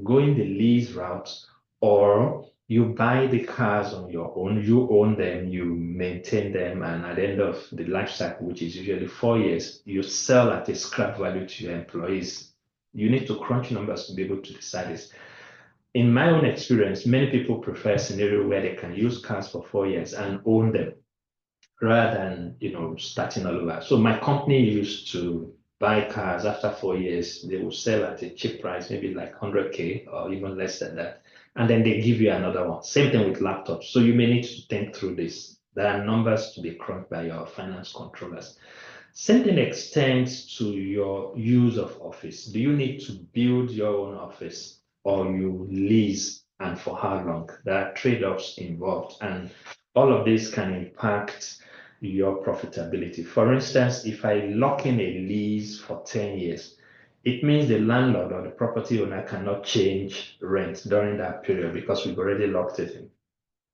going the lease route, or you buy the cars on your own, you own them, you maintain them, and at the end of the life cycle, which is usually 4 years, you sell at a scrap value to your employees. You need to crunch numbers to be able to decide this. In my own experience, many people prefer a scenario where they can use cars for 4 years and own them rather than starting all over. So my company used to buy cars after 4 years. They will sell at a cheap price, maybe like 100K or even less than that. And then they give you another one. Same thing with laptops. So you may need to think through this. There are numbers to be crunched by your finance controllers. Same thing extends to your use of office. Do you need to build your own office or you lease, and for how long? There are trade-offs involved, and all of this can impact your profitability. For instance, if I lock in a lease for 10 years, it means the landlord or the property owner cannot change rent during that period because we've already locked it in.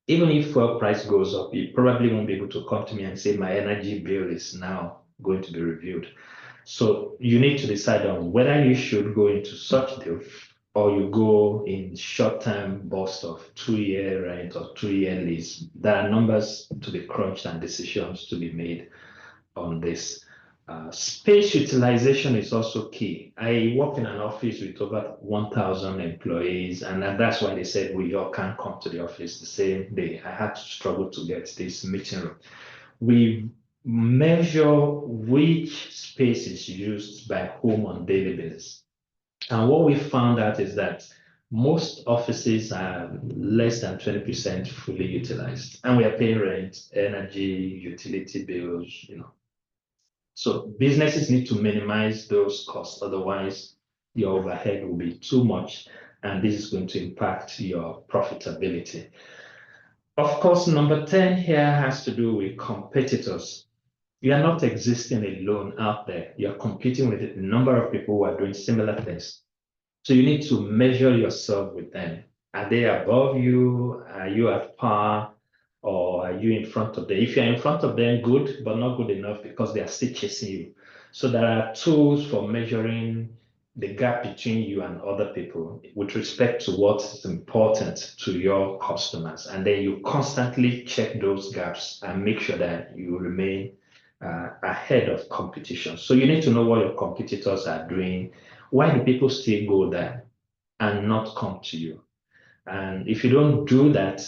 Even if fuel price goes up, you probably won't be able to come to me and say my energy bill is now going to be reviewed. So you need to decide on whether you should go into such deal or you go in short-term burst of 2-year rent or 2-year lease. There are numbers to be crunched and decisions to be made on this. Space utilization is also key. I work in an office with over 1,000 employees, and that's why they said we all can't come to the office the same day. I had to struggle to get this meeting room. We measure which space is used by whom on daily basis. And what we found out is that most offices are less than 20% fully utilized, and we are paying rent, energy, utility bills. So businesses need to minimize those costs, otherwise your overhead will be too much, and this is going to impact your profitability. Of course, number 10 here has to do with competitors. You are not existing alone out there. You're competing with a number of people who are doing similar things. So you need to measure yourself with them. Are they above you? Are you at par? Or are you in front of them? If you're in front of them, good, but not good enough because they are still chasing you. So there are tools for measuring the gap between you and other people with respect to what is important to your customers. And then you constantly check those gaps and make sure that you remain ahead of competition. So you need to know what your competitors are doing. Why do people still go there and not come to you? And if you don't do that,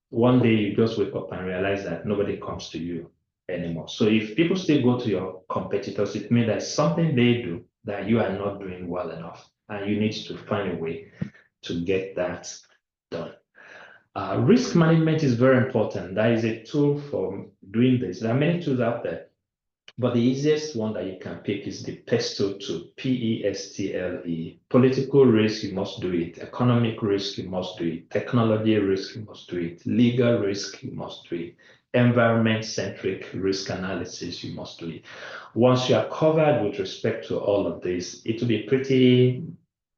one day you just wake up and realize that nobody comes to you anymore. So if people still go to your competitors, it means there's something they do that you are not doing well enough, and you need to find a way to get that done. Risk management is very important. That is a tool for doing this. There are many tools out there, but the easiest one that you can pick is the PESTLE tool, PESTLE. Political risk, you must do it. Economic risk, you must do it. Technology risk, you must do it. Legal risk, you must do it. Environment-centric risk analysis, you must do it. Once you are covered with respect to all of this, it will be pretty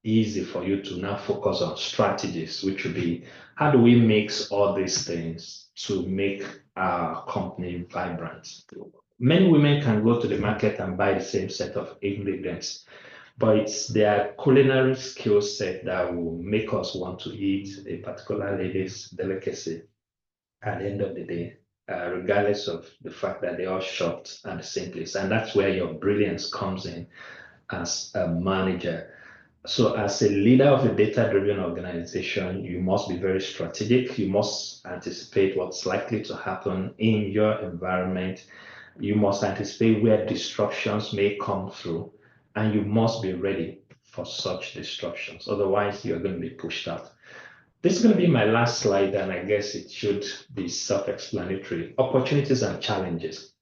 easy for you to now focus on strategies, which will be how do we mix all these things to make our company vibrant? Many women can go to the market and buy the same set of ingredients, but it's their culinary skill set that will make us want to eat a particular lady's delicacy at the end of the day, regardless of the fact that they all shopped at the same place. And that's where your brilliance comes in as a manager. So as a leader of a data-driven organization, you must be very strategic. You must anticipate what's likely to happen in your environment. You must anticipate where disruptions may come through, and you must be ready for such disruptions. Otherwise, you're going to be pushed out. This is going to be my last slide, and I guess it should be self-explanatory. Opportunities and challenges.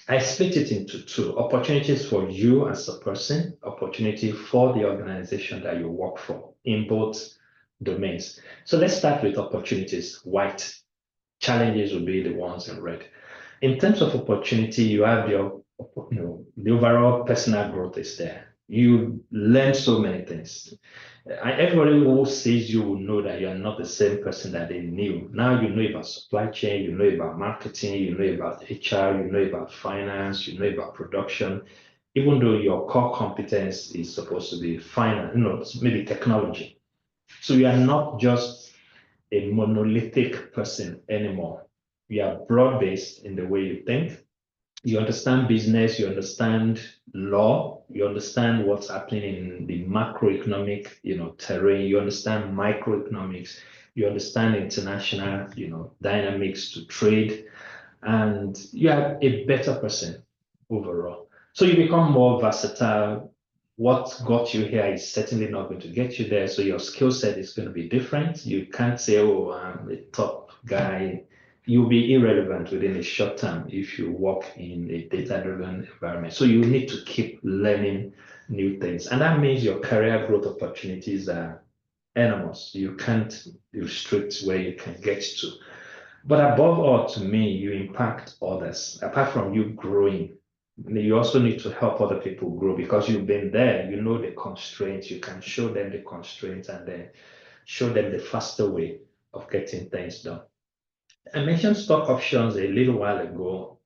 I split it into two: opportunities for you as a person, opportunity for the organization that you work for in both domains. So let's start with opportunities, white. Challenges will be the ones in red. In terms of opportunity, you have the overall personal growth is there. You learn so many things. Everybody who sees you will know that you are not the same person that they knew. Now you know about supply chain, you know about marketing, you know about HR, you know about finance, you know about production. Even though your core competence is supposed to be finance, maybe technology. So you are not just a monolithic person anymore. You are broad-based in the way you think. You understand business, you understand law, you understand what's happening in the macroeconomic, terrain, you understand microeconomics, you understand international, dynamics to trade, and you are a better person overall. So you become more versatile. What got you here is certainly not going to get you there. So your skill set is going to be different. You can't say, oh, I'm a top guy. You'll be irrelevant within a short term if you work in a data-driven environment. So you need to keep learning new things. And that means your career growth opportunities are enormous. You can't restrict where you can get to. But above all, to me, you impact others. Apart from you growing, you also need to help other people grow because you've been there. You know the constraints. You can show them the constraints and then show them the faster way of getting things done. I mentioned stock options a little while ago.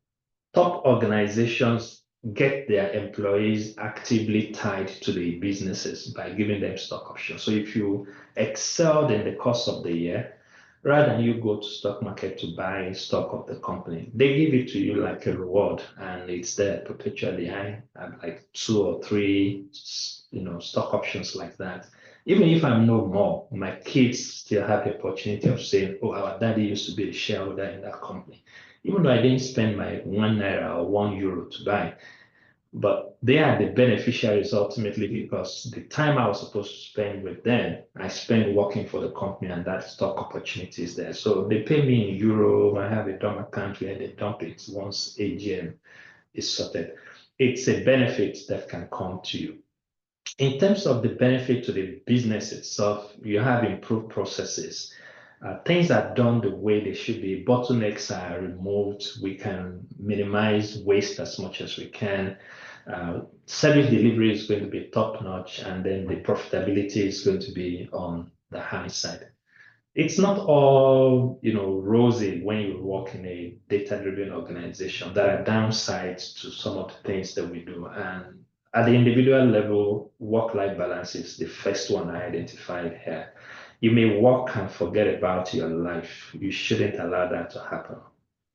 Top organizations get their employees actively tied to the businesses by giving them stock options. So if you excelled in the course of the year, rather than you go to stock market to buy stock of the company, they give it to you like a reward, and it's there perpetually. I have like 2 or 3, stock options like that. Even if I'm no more, my kids still have the opportunity of saying, "Oh, our daddy used to be a shareholder in that company." Even though I didn't spend my 1 naira or €1 to buy, but they are the beneficiaries ultimately because the time I was supposed to spend with them, I spent working for the company and that stock opportunity is there. So they pay me in euro. I have a dump account where they dump it once AGM is sorted. It's a benefit that can come to you. In terms of the benefit to the business itself, you have improved processes. Things are done the way they should be. Bottlenecks are removed. We can minimize waste as much as we can. Service delivery is going to be top notch, and then the profitability is going to be on the high side. It's not all, rosy when you work in a data-driven organization. There are downsides to some of the things that we do. And at the individual level, work-life balance is the first one I identified here. You may work and forget about your life. You shouldn't allow that to happen.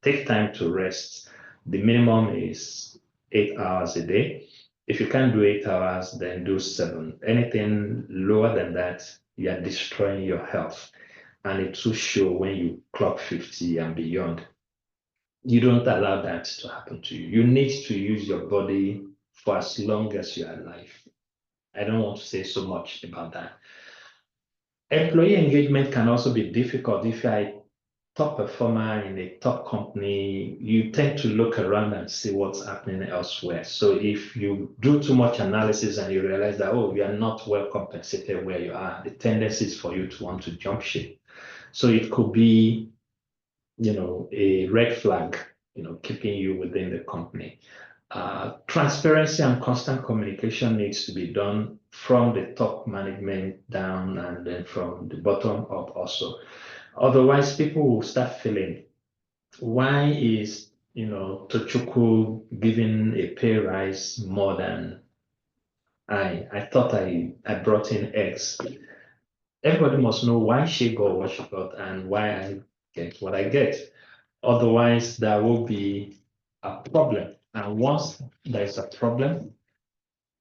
Take time to rest. The minimum is 8 hours a day. If you can't do 8 hours, then do 7. Anything lower than that, you are destroying your health, and it will show when you clock 50 and beyond. You don't allow that to happen to you. You need to use your body for as long as you're alive. I don't want to say so much about that. Employee engagement can also be difficult. If you're a top performer in a top company, you tend to look around and see what's happening elsewhere. So if you do too much analysis and you realize that, oh, you are not well compensated where you are, the tendency is for you to want to jump ship. So it could be, a red flag, keeping you within the company. Transparency and constant communication needs to be done from the top management down and then from the bottom up also. Otherwise, people will start feeling, why is, Tochukwu giving a pay rise more than I thought I brought in X. Everybody must know why she got what she got and why I get what I get. Otherwise, there will be a problem. And once there's a problem,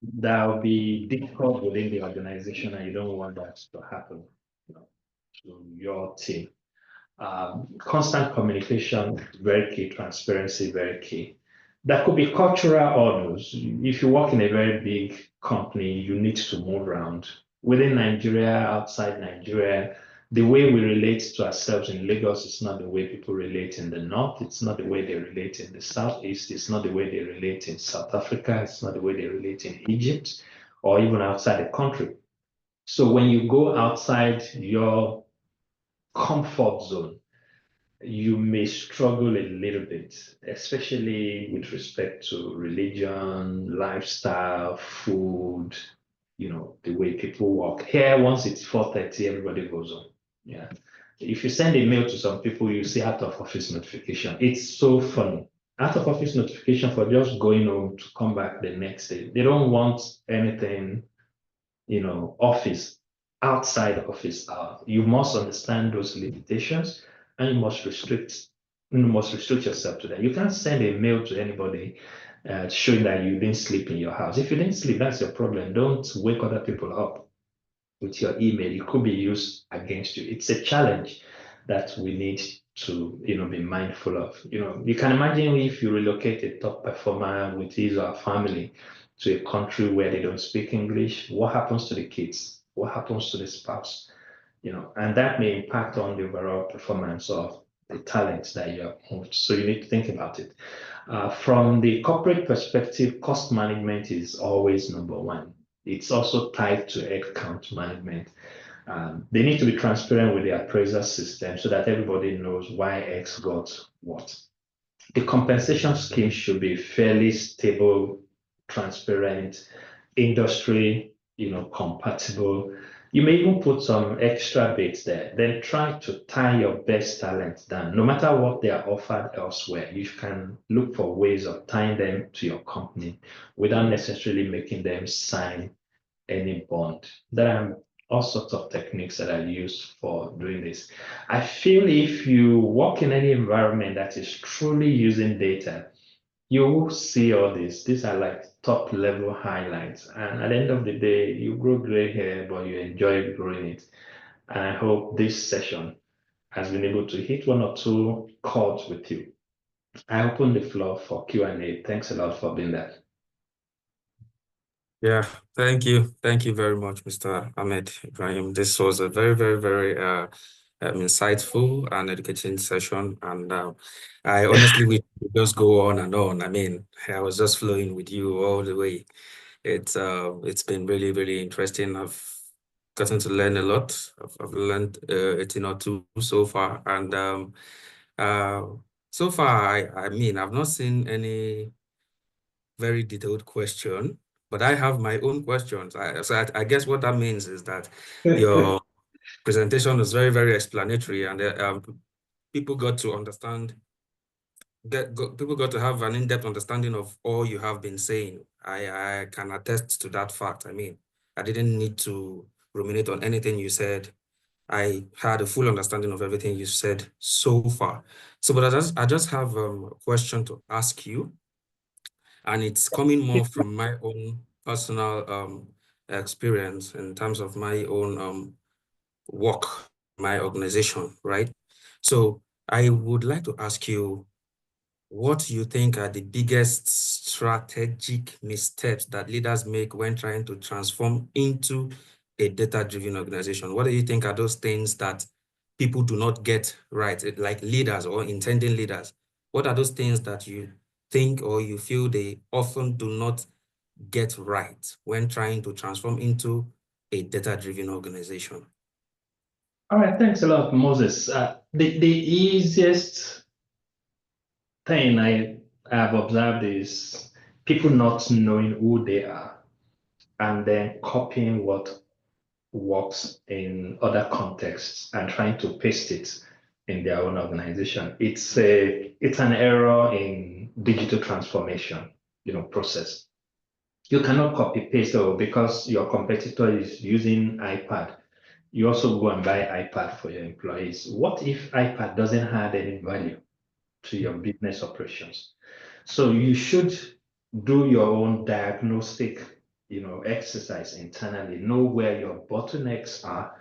there will be discord within the organization, and you don't want that to happen, to your team. Constant communication, very key. Transparency, very key. That could be cultural orders. If you work in a very big company, you need to move around. Within Nigeria, outside Nigeria, the way we relate to ourselves in Lagos is not the way people relate in the north. It's not the way they relate in the southeast. It's not the way they relate in South Africa. It's not the way they relate in Egypt or even outside the country. So when you go outside your comfort zone, you may struggle a little bit, especially with respect to religion, lifestyle, food, the way people walk. Here, once it's 4:30, everybody goes on. Yeah. If you send a mail to some people, you see out of office notification. It's so funny. Out of office notification for just going home to come back the next day. They don't want anything, office. outside office hours. You must understand those limitations and you must restrict yourself to that. You can't send a mail to anybody showing that you didn't sleep in your house. If you didn't sleep, that's your problem. Don't wake other people up with your email. It could be used against you. It's a challenge that we need to, be mindful of. You can imagine if you relocate a top performer with his or her family to a country where they don't speak English, what happens to the kids? What happens to the spouse? And that may impact on the overall performance of the talents that you have moved. So you need to think about it. From the corporate perspective, cost management is always number one. It's also tied to headcount management. They need to be transparent with the appraisal system so that everybody knows why X got what. The compensation scheme should be fairly stable, transparent, industry, compatible. You may even put some extra bits there. Then try to tie your best talents down. No matter what they are offered elsewhere, you can look for ways of tying them to your company without necessarily making them sign any bond. There are all sorts of techniques that are used for doing this. I feel if you work in any environment that is truly using data, you will see all this. These are like top level highlights. And at the end of the day, you grow gray hair, but you enjoy growing it. And I hope this session has been able to hit one or two chords with you. I open the floor for Q&A. Thanks a lot for being there. Yeah, thank you. Thank you very much, Mr. Ahmed Ibrahim. This was a very, very, very insightful and educating session. And I honestly wish we could just go on and on. I mean, I was just flowing with you all the way. It's been really, really interesting. I've gotten to learn a lot. I've learned a thing or two so far. And uh, so far, I mean, I've not seen any very detailed question, but I have my own questions. I guess what that means is that your presentation was very, very explanatory, and people got to understand, people got to have an in-depth understanding of all you have been saying. I can attest to that fact. I mean, I didn't need to ruminate on anything you said. I had a full understanding of everything you said so far. So, but I just have a question to ask you, and it's coming more from my own personal experience in terms of my own work, my organization, right? So I would like to ask you what you think are the biggest strategic missteps that leaders make when trying to transform into a data-driven organization. What do you think are those things that people do not get right, like leaders or intending leaders? What are those things that you think or you feel they often do not get right when trying to transform into a data-driven organization? All right, thanks a lot, Moses. The easiest thing I have observed is people not knowing who they are and then copying what works in other contexts and trying to paste it in their own organization. It's an error in digital transformation, process. You cannot copy paste because your competitor is using iPad. You also go and buy iPad for your employees. What if iPad doesn't add any value to your business operations? So you should do your own diagnostic, exercise internally, know where your bottlenecks are,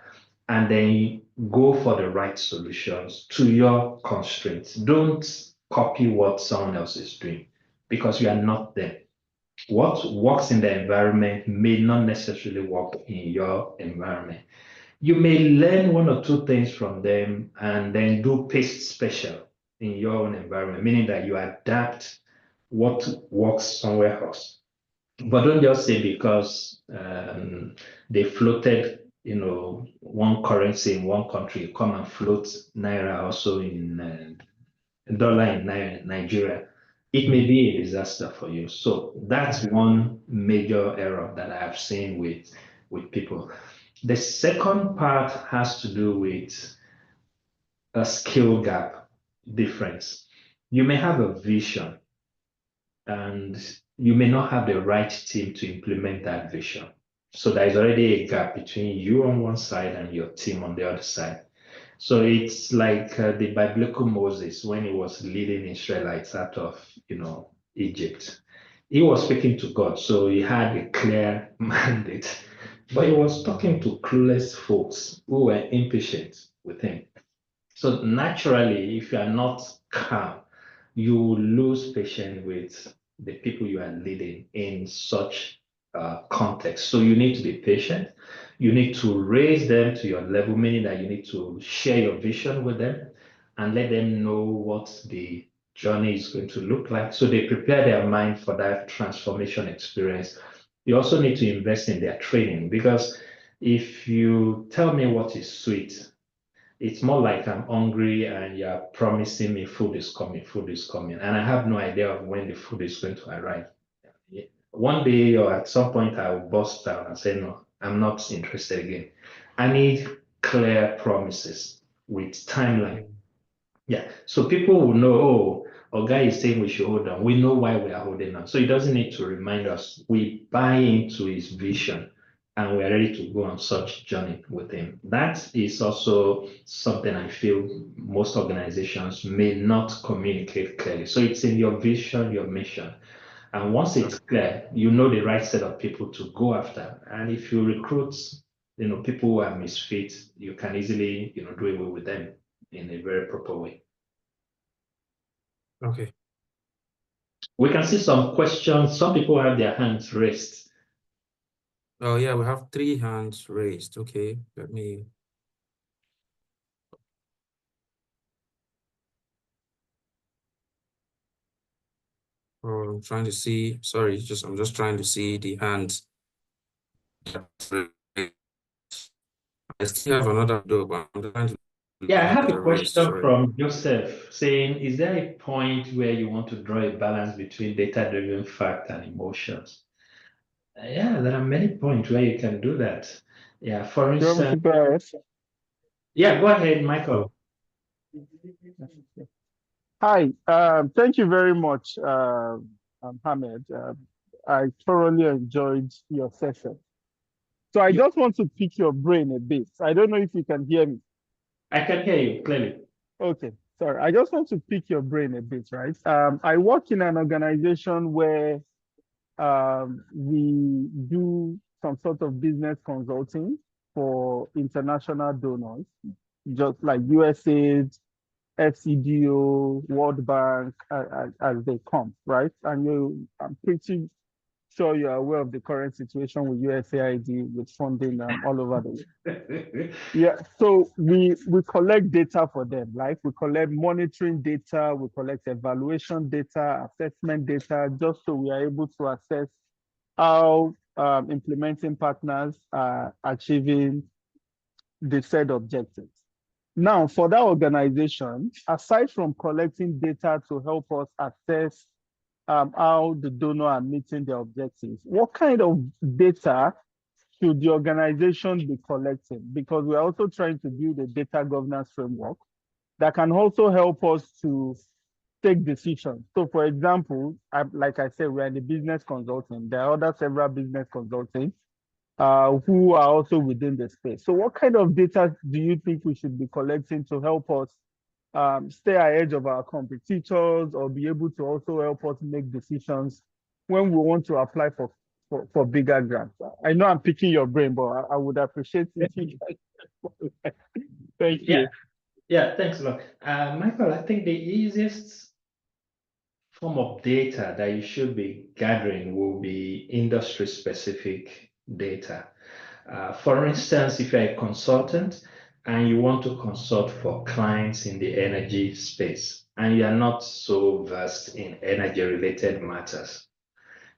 and then go for the right solutions to your constraints. Don't copy what someone else is doing because you are not them. What works in the environment may not necessarily work in your environment. You may learn one or two things from them and then do paste special in your own environment, meaning that you adapt what works somewhere else. But don't just say because they floated, one currency in one country, come and float naira also in dollar in Nigeria. It may be a disaster for you. So that's one major error that I have seen with people. The second part has to do with a skill gap difference. You may have a vision and you may not have the right team to implement that vision. So there is already a gap between you on one side and your team on the other side. So it's like the biblical Moses when he was leading Israelites out of, Egypt. He was speaking to God, so he had a clear mandate, but he was talking to clueless folks who were impatient with him. So naturally, if you are not calm, you will lose patience with the people you are leading in such context. So you need to be patient. You need to raise them to your level, meaning that you need to share your vision with them and let them know what the journey is going to look like. So they prepare their mind for that transformation experience. You also need to invest in their training because if you tell me what is sweet, it's more like I'm hungry and you're promising me food is coming, and I have no idea of when the food is going to arrive. One day or at some point, I will bust down and say, no, I'm not interested again. I need clear promises with timeline. Mm. Yeah. So people will know, oh, our guy is saying we should hold on. We know why we are holding on. So he doesn't need to remind us. We buy into his vision and we're ready to go on such journey with him. That is also something I feel most organizations may not communicate clearly. So it's in your vision, your mission. And once it's clear, you know the right set of people to go after. And if you recruit, people who are misfit, you can easily, do away with them in a very proper way. Okay. We can see some questions. Some people have their hands raised. Oh yeah, we have 3 hands raised. Okay, let me. Oh, I'm trying to see. Sorry, I'm just trying to see the hands. I still have another though, but I'm trying to Yeah, I look have at a the raised. question Sorry. from Joseph saying, is there a point where you want to draw a balance between data-driven fact and emotions? Yeah, there are many points where you can do that. Yeah, for You want me to instance, go ahead? yeah, go ahead, Oh, Michael. Hi, thank you very much, Hamed. I thoroughly enjoyed your session. So I You, just want to pick your brain a bit. I don't know if you can hear me. I can hear you clearly. Okay, sorry. I just want to pick your brain a bit, right? I work in an organization where we do some sort of business consulting for international donors, just like USAID, FCDO, World Bank, as they come, right? And I'm pretty sure you're aware of the current situation with USAID with funding all over the world. Yeah, so we collect data for them, like we collect monitoring data, we collect evaluation data, assessment data, just so we are able to assess how implementing partners are achieving the said objectives. Now, for that organization, aside from collecting data to help us assess how the donor are meeting their objectives, what kind of data should the organization be collecting? Because we're also trying to build a data governance framework that can also help us to take decisions. So, for example, like I said, we're in the business consulting. There are other several business consulting who are also within the space. So what kind of data do you think we should be collecting to help us stay ahead of our competitors or be able to also help us make decisions when we want to apply for bigger grants? I know I'm picking your brain, but I would appreciate if you guys. Thank Yeah, you. yeah, thanks a lot. Michael, I think the easiest form of data that you should be gathering will be industry specific data. For instance, if you're a consultant and you want to consult for clients in the energy space and you are not so versed in energy related matters,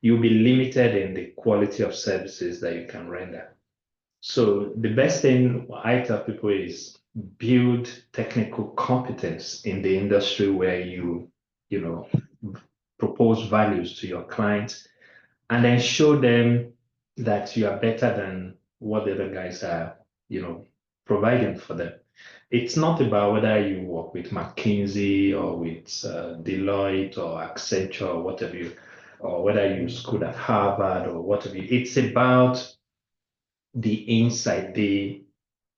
you'll be limited in the quality of services that you can render. So the best thing I tell people is build technical competence in the industry where you know, propose values to your clients and then show them that you are better than what the other guys are, providing for them. It's not about whether you work with McKinsey or with Deloitte or Accenture or whatever you, or whether you schooled at Harvard or whatever. It's about the insight, the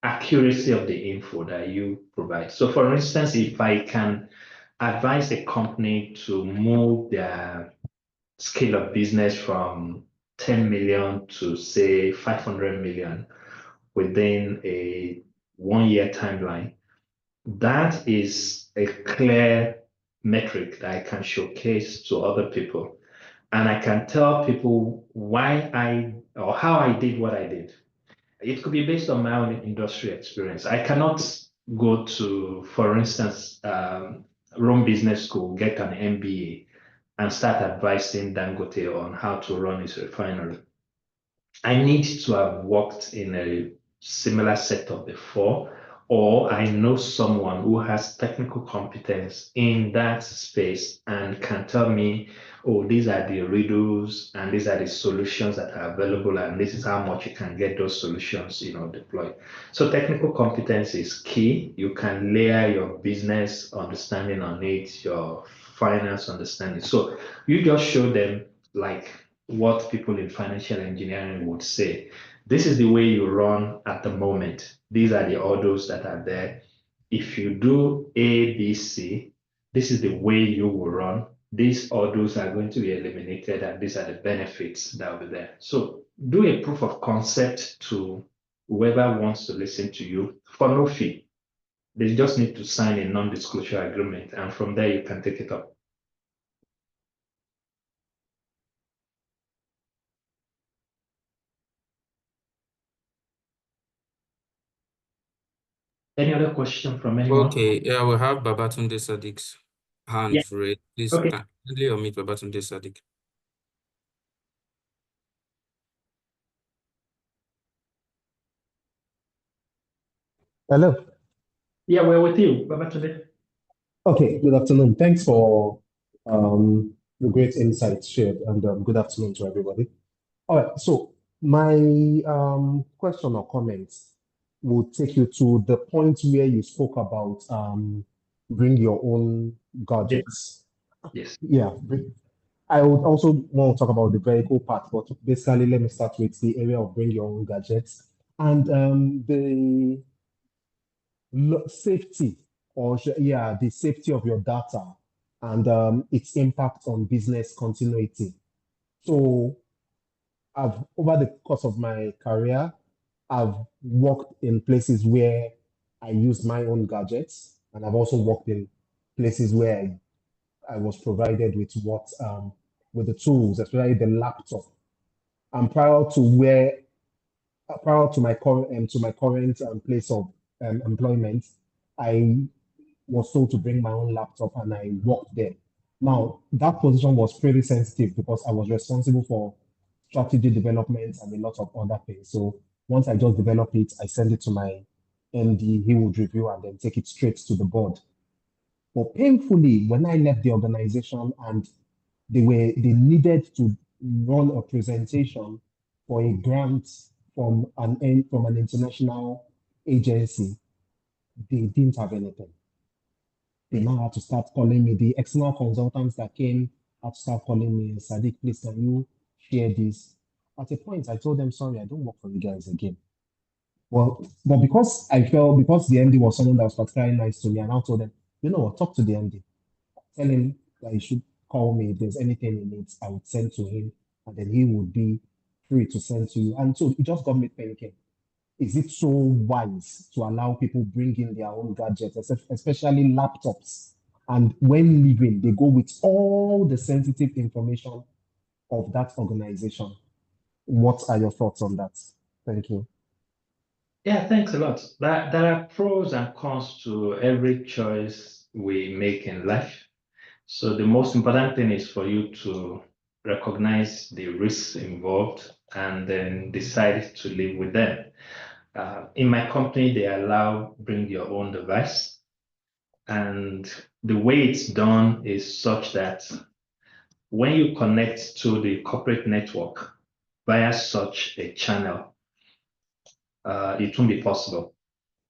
accuracy of the info that you provide. So for instance, if I can advise a company to move their scale of business from 10 million to say 500 million within a 1 year timeline, that is a clear metric that I can showcase to other people. And I can tell people why or how I did what I did. It could be based on my own industry experience. I cannot go to, for instance, Rome Business School, get an MBA, and start advising Dangote on how to run his refinery. I need to have worked in a similar setup before, or I know someone who has technical competence in that space and can tell me, oh, these are the riddles and these are the solutions that are available, and this is how much you can get those solutions, deployed. So technical competence is key. You can layer your business understanding on it, your finance understanding. So you just show them like what people in financial engineering would say. This is the way you run at the moment. These are the orders that are there. If you do A, B, C, this is the way you will run. These orders are going to be eliminated, and these are the benefits that will be there. So do a proof of concept to whoever wants to listen to you for no fee. They just need to sign a non-disclosure agreement, and from there you can take it up. Any other question from anyone? Okay, yeah, we have Babatunde Sadiq's hand Yeah. raised. Please Okay. kindly unmute Babatunde Sadiq. Hello. Yeah, we're with you, Babatunde. Okay, good afternoon. Thanks for the great insights shared, and good afternoon to everybody. All right, so my question or comment will take you to the point where you spoke about bring your own gadgets. Yes. Yeah, I would also want to talk about the vehicle part, but basically, let me start with the area of bring your own gadgets and the safety the safety of your data and its impact on business continuity. So I've over the course of my career, I've worked in places where I used my own gadgets, and I've also worked in places where I was provided with with the tools, especially the laptop. And prior to my current place of employment, I was told to bring my own laptop and I worked there. Now, that position was pretty sensitive because I was responsible for strategy development and a lot of other things. So once I just develop it, I send it to my MD, he would review and then take it straight to the board. But painfully, when I left the organization and they needed to run a presentation for a grant from an international agency, they didn't have anything. They now had to start calling me. The external consultants that came had to start calling me, Sadiq, please, can you share this? At a point, I told them, sorry, I don't work for you guys again. Well, but because the MD was someone that was particularly nice to me, and I told them, you know what, talk to the MD. Tell him that he should call me if there's anything he needs. I would send to him, and then he would be free to send to you. And so it just got me thinking, is it so wise to allow people bring in their own gadgets, especially laptops? And when leaving, they go with all the sensitive information of that organization. What are your thoughts on that? Thank you. Yeah, thanks a lot. There are pros and cons to every choice we make in life. So the most important thing is for you to recognize the risks involved and then decide to live with them. In my company, they allow bring your own device. And the way it's done is such that when you connect to the corporate network via such a channel, it won't be possible.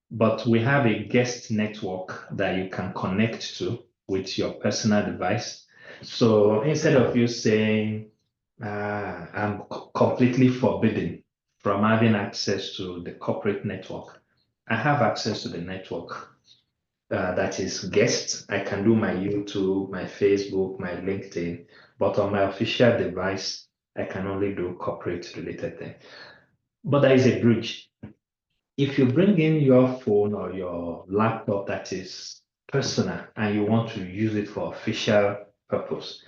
But we have a guest network that you can connect to with your personal device. So instead of you saying, I'm completely forbidden from having access to the corporate network. I have access to the network that is guests. I can do my YouTube, my Facebook, my LinkedIn, but on my official device, I can only do corporate related thing. But there is a bridge. If you bring in your phone or your laptop that is personal and you want to use it for official purpose,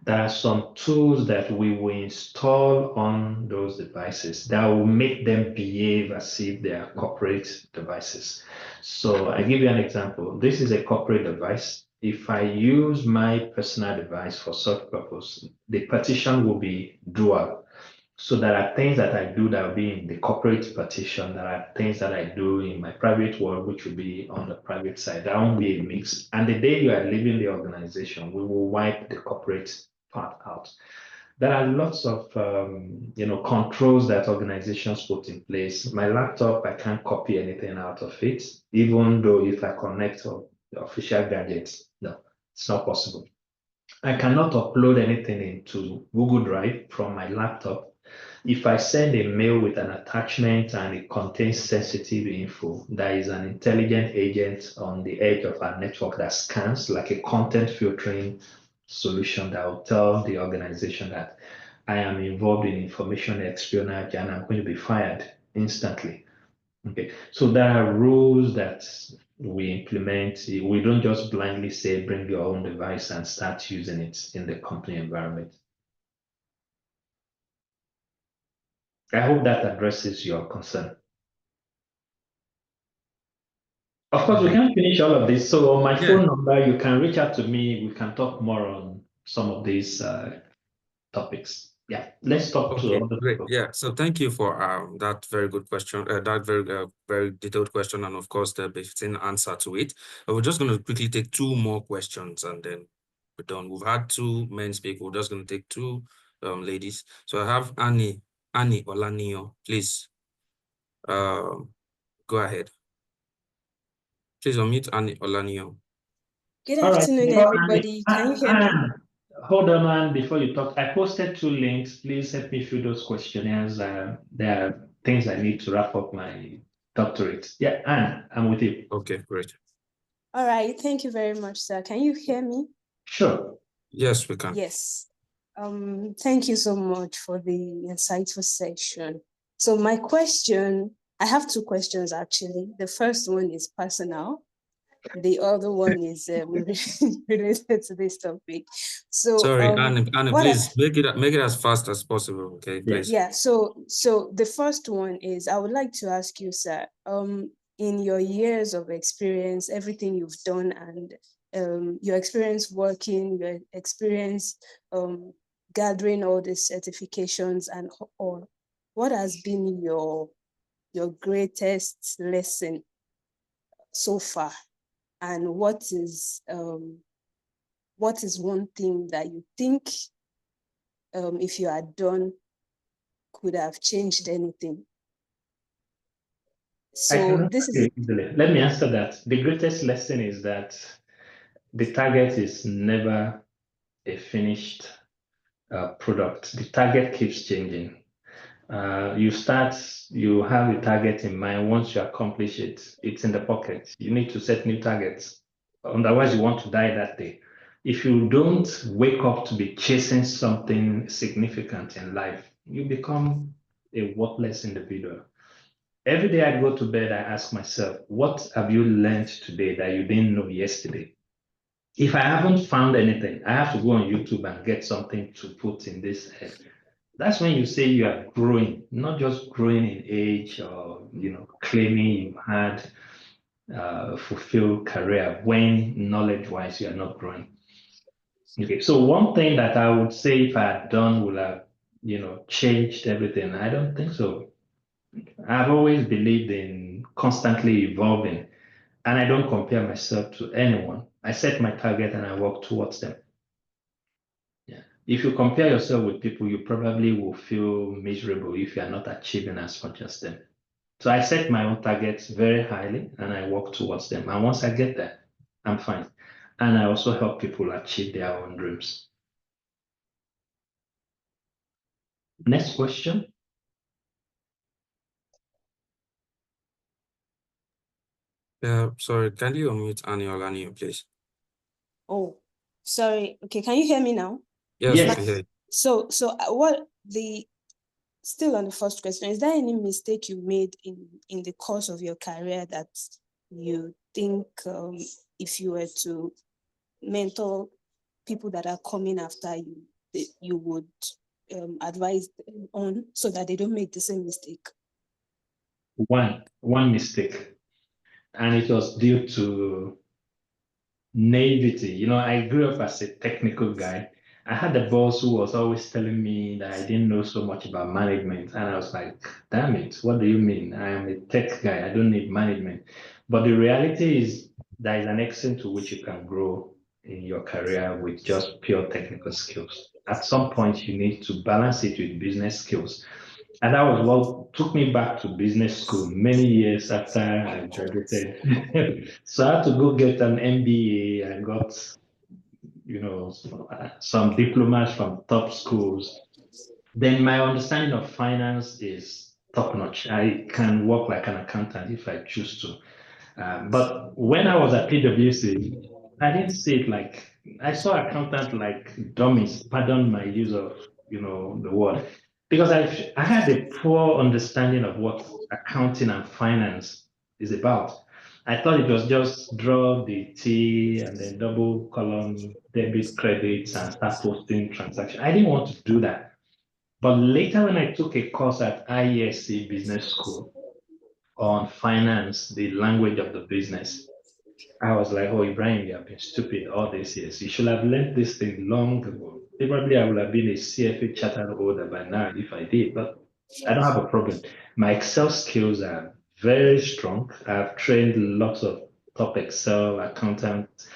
there are some tools that we will install on those devices that will make them behave as if they are corporate devices. So I give you an example. This is a corporate device. If I use my personal device for such purpose, the partition will be dual. So there are things that I do that will be in the corporate partition. There are things that I do in my private world, which will be on the private side. That won't be a mix. And the day you are leaving the organization, we will wipe the corporate part out. There are lots of controls that organizations put in place. My laptop, I can't copy anything out of it, even though if I connect to official gadgets, no, it's not possible. I cannot upload anything into Google Drive from my laptop. If I send a mail with an attachment and it contains sensitive info, there is an intelligent agent on the edge of our network that scans like a content filtering solution that will tell the organization that I am involved in information espionage and I'm going to be fired instantly. Okay, so there are rules that we implement. We don't just blindly say bring your own device and start using it in the company environment. I hope that addresses your concern. Of course, we can't finish all of this. So on my phone number, you can reach out to me. We can talk more on some of these topics. Yeah, let's talk to other great. people. Yeah, so thank you for that very good question, that very detailed question, and of course the befitting answer to it. We're just going to quickly take two more questions and then we're done. We've had two men speak. We're just going to take two ladies. So I have Annie Olanio. Please go ahead. Please unmute Annie Olanio. Good All right. afternoon, everybody. Can you hear me? Hold on, Anne, before you talk. I posted 2 links. Please help me fill those questionnaires. There are things I need to wrap up my doctorate. Yeah, Anne, I'm with you. Okay, great. All right. Thank you very much, sir. Can you hear me? Sure. Yes, we can. Yes. Thank you so much for the insightful section. So my question, I have 2 questions actually. The first one is personal. The other one is related to this topic. So sorry, Anne, please make it as fast as possible. Okay, please. Yeah. So the first one is I would like to ask you, sir, in your years of experience, everything you've done and your experience working, your experience gathering all the certifications and all, what has been your greatest lesson so far? And what is one thing that you think if you had done could have changed anything? So this is let me answer that. The greatest lesson is that the target is never a finished product. The target keeps changing. You have a target in mind. Once you accomplish it, it's in the pocket. You need to set new targets. Otherwise, you want to die that day. If you don't wake up to be chasing something significant in life, you become a worthless individual. Every day I go to bed, I ask myself, what have you learned today that you didn't know yesterday? If I haven't found anything, I have to go on YouTube and get something to put in this head. That's when you say you are growing, not just growing in age or claiming you had a fulfilled career when knowledge-wise you are not growing. Okay, so one thing that I would say if I had done would have changed everything. I don't think so. I've always believed in constantly evolving, and I don't compare myself to anyone. I set my target and I work towards them. Yeah. If you compare yourself with people, you probably will feel miserable if you are not achieving as much as them. So I set my own targets very highly and I work towards them. And once I get there, I'm fine. And I also help people achieve their own dreams. Next question. Sorry, can you unmute Annie, please? Oh, sorry. Okay, can you hear me now? Yes, we Yes. can hear you. So still on the first question, is there any mistake you made in the course of your career that you think if you were to mentor people that are coming after you, you would advise them on so that they don't make the same mistake? One mistake, and it was due to naivety. You know, I grew up as a technical guy. I had a boss who was always telling me that I didn't know so much about management. And I was like, damn it, what do you mean? I am a tech guy. I don't need management. But the reality is there is an extent to which you can grow in your career with just pure technical skills. At some point, you need to balance it with business skills. And that was what took me back to business school many years after I graduated. So I had to go get an MBA. I got, some diplomas from top schools. Then my understanding of finance is top notch. I can work like an accountant if I choose to. But when I was at PwC, I didn't see it like I saw accountant like dummies. Pardon my use of the word, because I had a poor understanding of what accounting and finance is about. I thought it was just draw the T and then double column debit credits and start posting transactions. I didn't want to do that. But later, when I took a course at IESC Business School on finance, the language of the business, I was like, oh, Ibrahim, you have been stupid all these years. You should have learned this thing long ago. Probably I would have been a CFA chartered holder by now if I did, but I don't have a problem. My Excel skills are very strong. I've trained lots of top Excel accountants,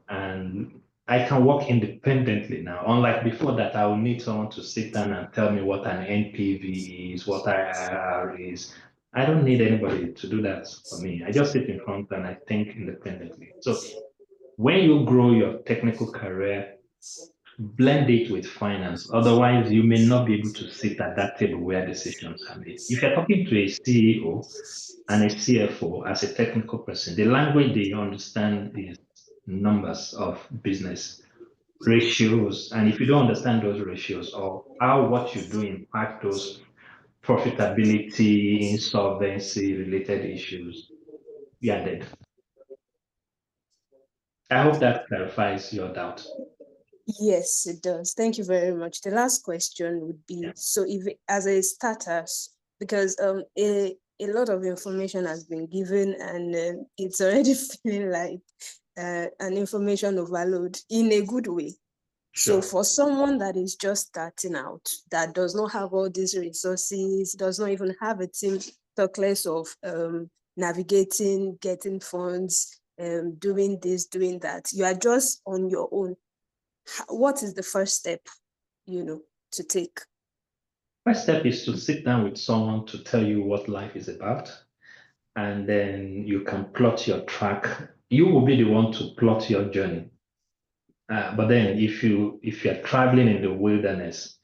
and I can work independently now. Unlike before that, I will need someone to sit down and tell me what an NPV is, what IRR is. I don't need anybody to do that for me. I just sit in front and I think independently. So when you grow your technical career, blend it with finance. Otherwise, you may not be able to sit at that table where decisions are made. If you're talking to a CEO and a CFO as a technical person, the language they understand is numbers of business ratios. And if you don't understand those ratios or how what you do impact those profitability, insolvency related issues, we are dead. I hope that clarifies your doubt. Yes, it does. Thank you very much. The last question would be, so if as a starter, because a lot of information has been given and it's already feeling like an information overload in a good way. So Sure. for someone that is just starting out, that does not have all these resources, does not even have a team, talk less of navigating, getting funds, doing this, doing that, you are just on your own. What is the first step, to take? First step is to sit down with someone to tell you what life is about, and then you can plot your track. You will be the one to plot your journey. But then if you're traveling in the wilderness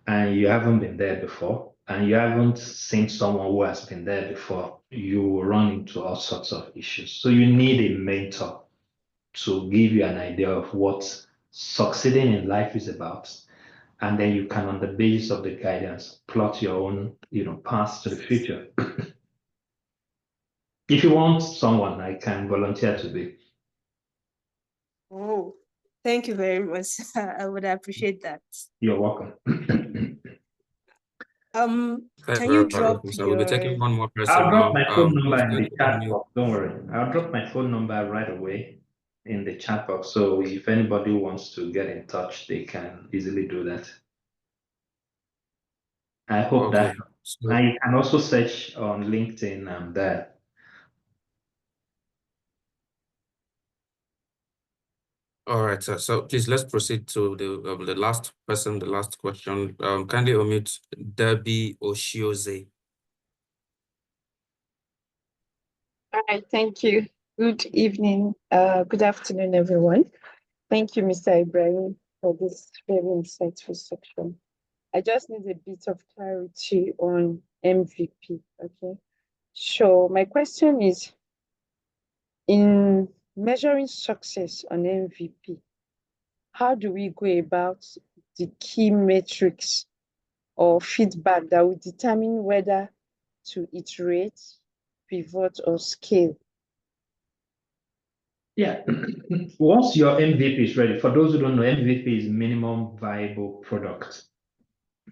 and you haven't been there before and you haven't seen someone who has been there before, you will run into all sorts of issues. So you need a mentor to give you an idea of what succeeding in life is about. And then you can, on the basis of the guidance, plot your own, path to the future. If you want someone, I can volunteer to be. Oh, thank you very much. I would appreciate that. You're welcome. Thank Can you you very drop much. We'll be taking your one more person I'll drop now. my phone Please, number in can the you chat unmute? box. Don't worry. I'll drop my phone number right away in the chat box. So if anybody wants to get in touch, they can easily do that. I hope that. Okay. So, And you can also search on LinkedIn. I'm there. all right, sir. So please let's proceed to the last person, the last question. Kindly unmute Debbie Oshioze. All right, thank you. Good evening, good afternoon, everyone. Thank you, Mr. Ibrahim, for this very insightful section. I just need a bit of clarity on MVP, okay? So my question is, in measuring success on MVP, how do we go about the key metrics or feedback that will determine whether to iterate, pivot, or scale? Yeah, once your MVP is ready, for those who don't know, MVP is minimum viable product.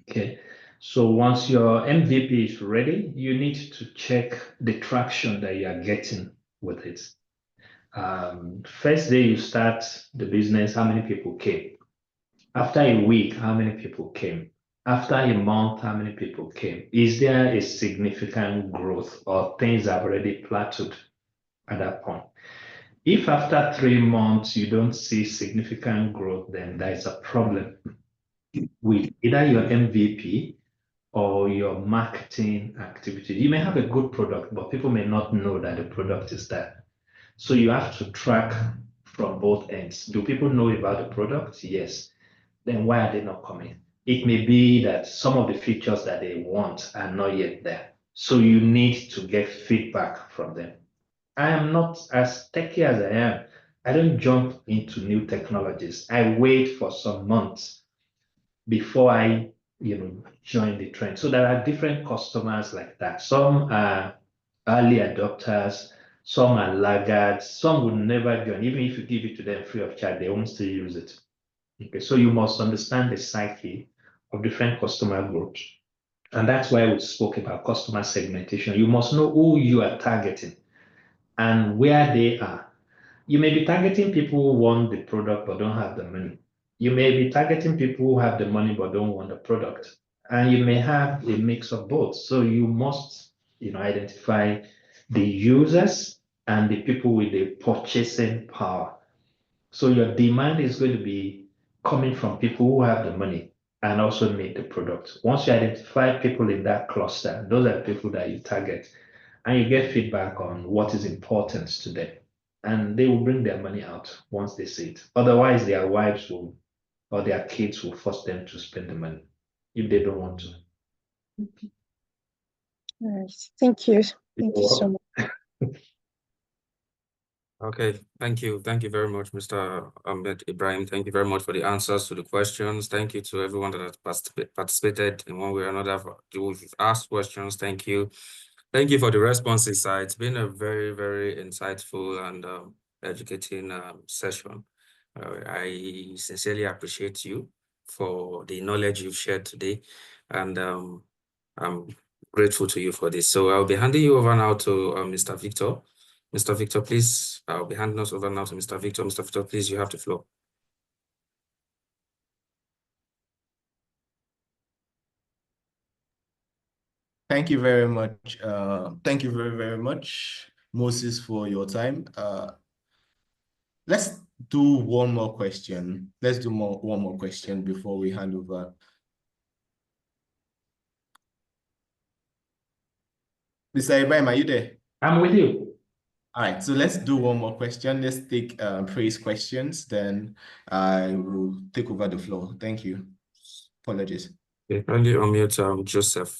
Okay, so once your MVP is ready, you need to check the traction that you are getting with it. First day you start the business, how many people came? After a week, how many people came? After a month, how many people came? Is there a significant growth or things have already plateaued at that point? If after 3 months you don't see significant growth, then there is a problem with either your MVP or your marketing activity. You may have a good product, but people may not know that the product is there. So you have to track from both ends. Do people know about the product? Yes. Then why are they not coming? It may be that some of the features that they want are not yet there. So you need to get feedback from them. I am not as techy as I am. I don't jump into new technologies. I wait for some months before I, join the trend. So there are different customers like that. Some are early adopters, some are laggards, some would never join. Even if you give it to them free of charge, they won't still use it. Okay, so you must understand the psyche of different customer groups. And that's why we spoke about customer segmentation. You must know who you are targeting and where they are. You may be targeting people who want the product but don't have the money. You may be targeting people who have the money but don't want the product. And you may have a mix of both. So you must, identify the users and the people with the purchasing power. So your demand is going to be coming from people who have the money and also need the product. Once you identify people in that cluster, those are the people that you target, and you get feedback on what is important to them. And they will bring their money out once they see it. Otherwise, their wives will or their kids will force them to spend the money if they don't want to. All right. Thank you. Thank you so much. Okay, thank you. Thank you very much, Mr. Ahmed Ibrahim. Thank you very much for the answers to the questions. Thank you to everyone that has participated in one way or another. Who've asked questions, thank you. Thank you for the responses. It's been a very, very insightful and educating session. I sincerely appreciate you for the knowledge you've shared today, and I'm grateful to you for this. So I'll be handing you over now to Mr. Victor. Mr. Victor, please, I'll be handing us over now to Mr. Victor. Mr. Victor, please, you have the floor. Thank you very much. Thank you very, very much, Moses, for your time. Let's do one more question. Let's do one more question before we hand over. Mr. Ibrahim, are you there? I'm with you. All right, so let's do one more question. Let's take praise questions, then I will take over the floor. Thank you. Apologies. Okay, kindly unmute Joseph.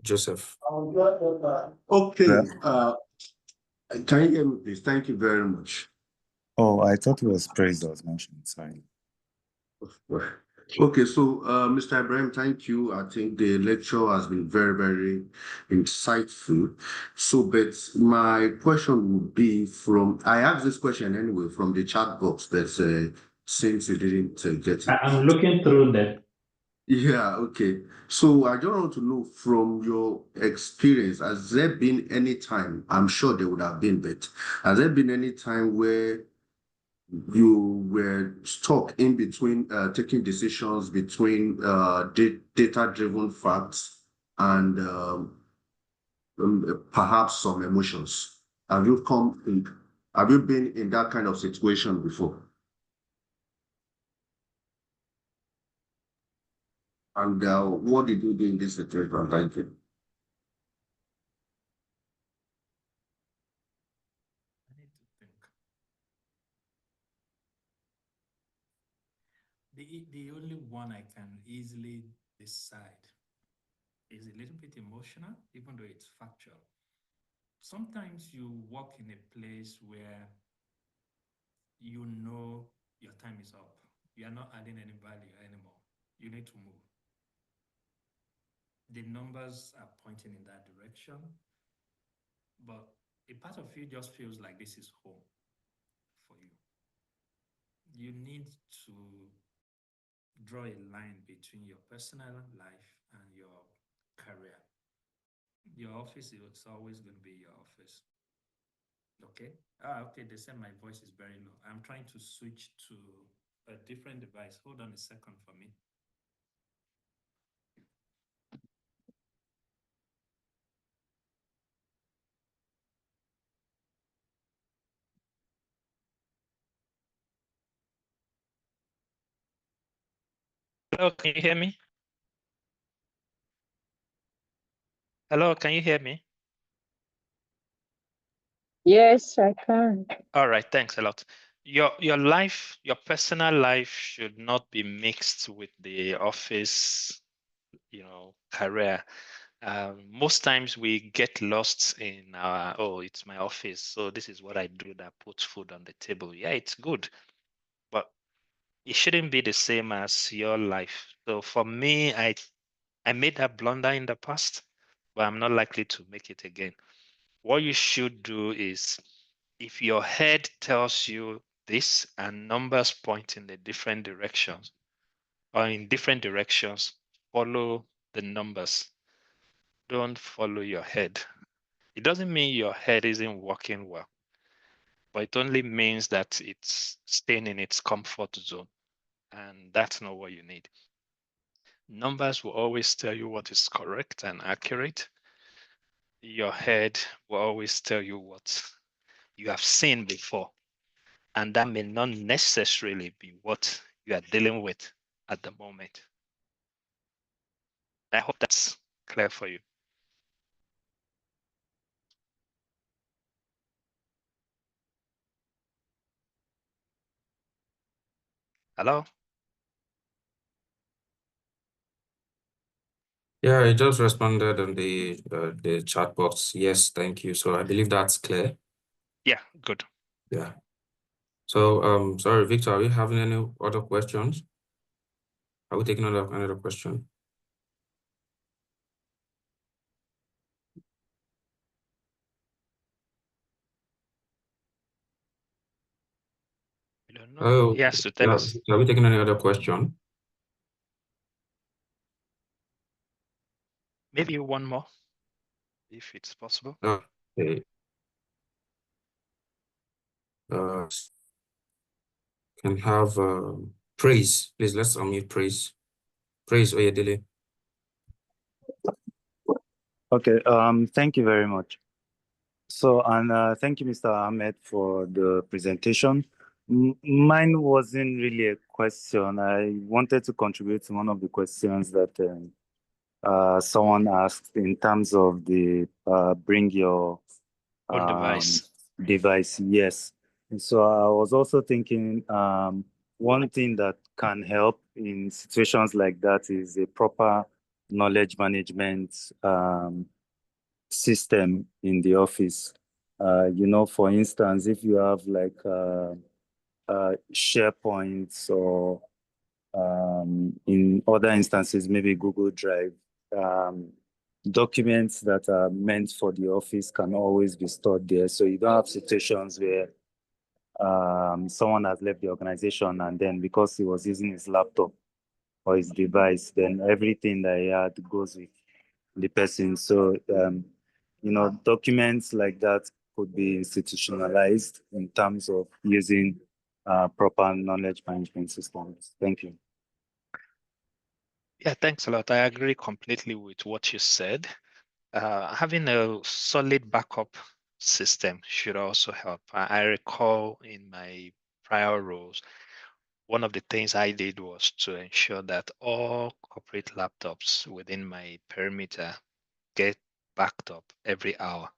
Joseph. Okay. Can you hear me, please? Thank you very much. Oh, I thought it was praise that was mentioned. Sorry. Okay, so Mr. Ibrahim, thank you. I think the lecture has been very, very insightful. So, but my question would be I asked this question anyway from the chat box, but since you didn't get it. I'm looking through that. Yeah, okay. So I just want to know from your experience, has there been any time, I'm sure there would have been, but has there been any time where you were stuck in between taking decisions between data-driven facts and perhaps some emotions? Have you been in that kind of situation before? And what did you do in this situation? Thank you. I need to think. The only one I can easily decide is a little bit emotional, even though it's factual. sometimes you work in a place where you know your time is up. You are not adding any value anymore. You need to move. The numbers are pointing in that direction, but a part of you just feels like this is home for you. You need to draw a line between your personal life and your career. Your office is always going to be your office. Okay. Okay. They said my voice is very low. I'm trying to switch to a different device. Hold on a second for me. Hello, can you hear me? Hello, can you hear me? Yes, I can. All right, thanks a lot. Your life, your personal life should not be mixed with the office, career. Most times we get lost in our, oh, it's my office, so this is what I do that puts food on the table. Yeah, it's good, but it shouldn't be the same as your life. So for me, I made that blunder in the past, but I'm not likely to make it again. What you should do is, if your head tells you this and numbers point in the different directions or in different directions, follow the numbers. Don't follow your head. It doesn't mean your head isn't working well, but it only means that it's staying in its comfort zone. And that's not what you need. Numbers will always tell you what is correct and accurate. Your head will always tell you what you have seen before. And that may not necessarily be what you are dealing with at the moment. I hope that's clear for you. Hello? Yeah, I just responded on the chat box. Yes, thank you. So I believe that's clear. Yeah, good. Yeah. So sorry, Victor, are you having any other questions? Are we taking another question? I don't know. Oh, He has to tell yeah. us. Are we taking any other question? Maybe one more, if it's possible. Okay. Can have praise. Please, let's unmute praise. Praise Oyedele. Okay, thank you very much. So, and thank you, Mr. Ahmed, for the presentation. Mine wasn't really a question. I wanted to contribute to one of the questions that someone asked in terms of the bring your On device. device. Yes. And so I was also thinking one thing that can help in situations like that is a proper knowledge management system in the office. For instance, if you have like SharePoint or in other instances, maybe Google Drive, documents that are meant for the office can always be stored there. So you don't have situations where someone has left the organization and then because he was using his laptop or his device, then everything that he had goes with the person. So, documents like that could be institutionalized in terms of using proper knowledge management systems. Thank you. Yeah, thanks a lot. I agree completely with what you said. Having a solid backup system should also help. I recall in my prior roles, one of the things I did was to ensure that all corporate laptops within my perimeter get backed up every hour.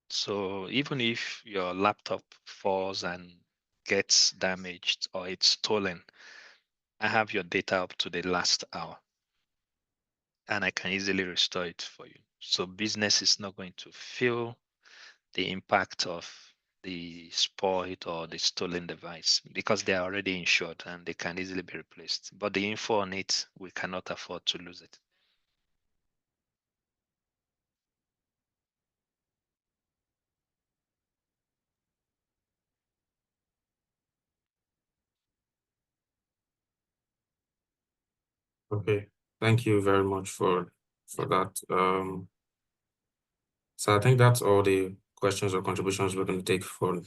So even if your laptop falls and gets damaged or it's stolen, I have your data up to the last hour and I can easily restore it for you. So business is not going to feel the impact of the spoiled or the stolen device because they are already insured and they can easily be replaced. But the info on it, we cannot afford to lose it. Okay, thank you very much for that. So I think that's all the questions or contributions we're going to take for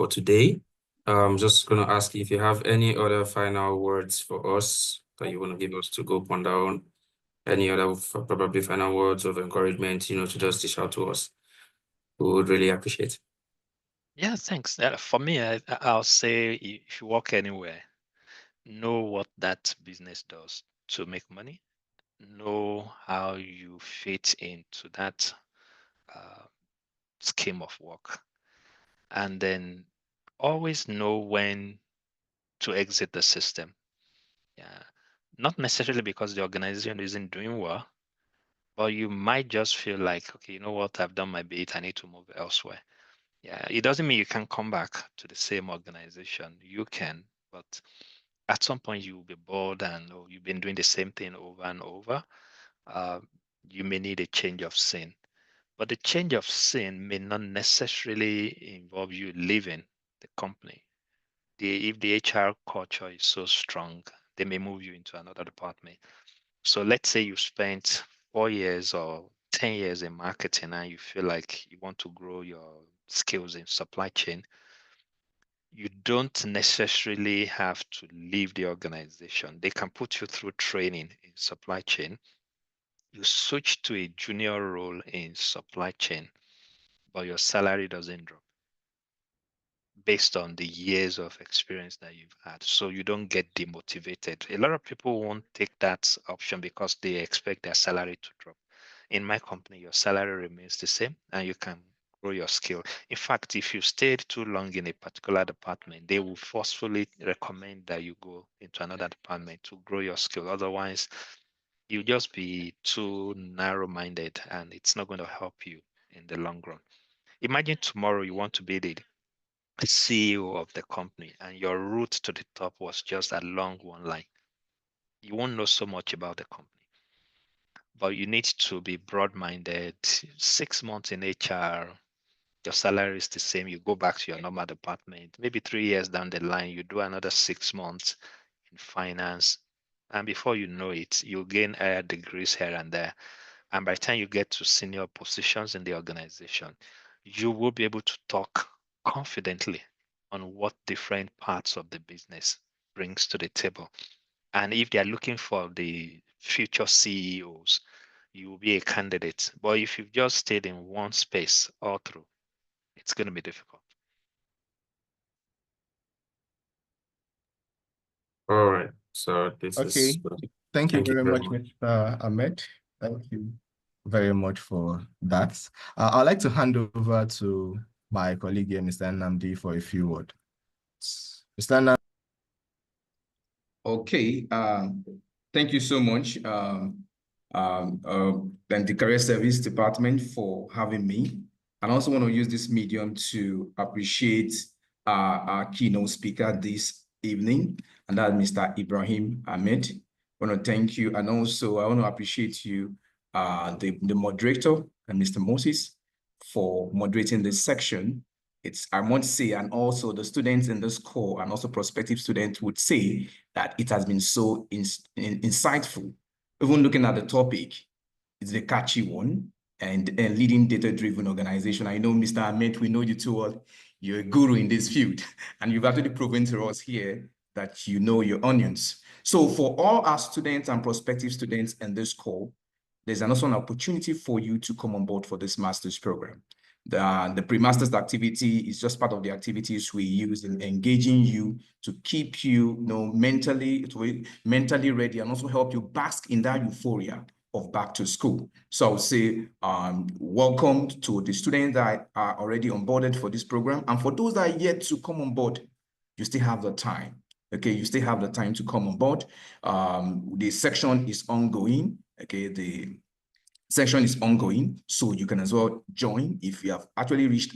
today. I'm just going to ask if you have any other final words for us that you want to give us to go ponder on. Any other probably final words of encouragement, to just dish out to us. We would really appreciate. Yeah, thanks. For me, I'll say if you work anywhere, know what that business does to make money, know how you fit into that scheme of work, and then always know when to exit the system. Yeah, not necessarily because the organization isn't doing well, but you might just feel like, okay, you know what, I've done my bit, I need to move elsewhere. Yeah, it doesn't mean you can come back to the same organization. You can, but at some point you will be bored and you've been doing the same thing over and over. Uh, you may need a change of scene. But the change of scene may not necessarily involve you leaving the company. If the HR culture is so strong, they may move you into another department. So let's say you spent 4 years or 10 years in marketing and you feel like you want to grow your skills in supply chain. You don't necessarily have to leave the organization. They can put you through training in supply chain. You switch to a junior role in supply chain, but your salary doesn't drop based on the years of experience that you've had. So you don't get demotivated. A lot of people won't take that option because they expect their salary to drop. In my company, your salary remains the same and you can grow your skill. In fact, if you stayed too long in a particular department, they will forcefully recommend that you go into another department to grow your skill. Otherwise, you'll just be too narrow-minded and it's not going to help you in the long run. Imagine tomorrow you want to be the CEO of the company and your route to the top was just along one line. You won't know so much about the company. But you need to be broad-minded. 6 months in HR, your salary is the same. You go back to your normal department. Maybe 3 years down the line, you do another 6 months in finance. And before you know it, you gain higher degrees here and there. And by the time you get to senior positions in the organization, you will be able to talk confidently on what different parts of the business brings to the table. And if they are looking for the future CEOs, you will be a candidate. But if you've just stayed in one space all through, it's going to be difficult. All right. So this is. Okay. Thank you very much, Mr. Ahmed. Thank you very much for that. I'd like to hand over to my colleague here, Mr. Nnamdi, for a few words. Mr. Nnamdi. Okay. Thank you so much, and the Career Service Department for having me. And I also want to use this medium to appreciate our keynote speaker this evening, and that's Mr. Ibrahim Ahmed. I want to thank you, and also I want to appreciate you, the moderator, and Mr. Moses, for moderating this section. I want to say, and also the students in this core and also prospective students would say that it has been so insightful. Even looking at the topic, it's a catchy one, and leading data-driven organization. I know, Mr. Ahmed, we know you too well. You're a guru in this field, and you've actually proven to us here that you know your onions. So for all our students and prospective students in this core, there's also an opportunity for you to come on board for this master's program. The pre-master's activity is just part of the activities we use in engaging you to keep you, mentally ready and also help you bask in that euphoria of back to school. So I would say welcome to the students that are already onboarded for this program. And for those that are yet to come on board, you still have the time. Okay, you still have the time to come on board. The section is ongoing. Okay, section is ongoing, so you can as well join. If you have actually reached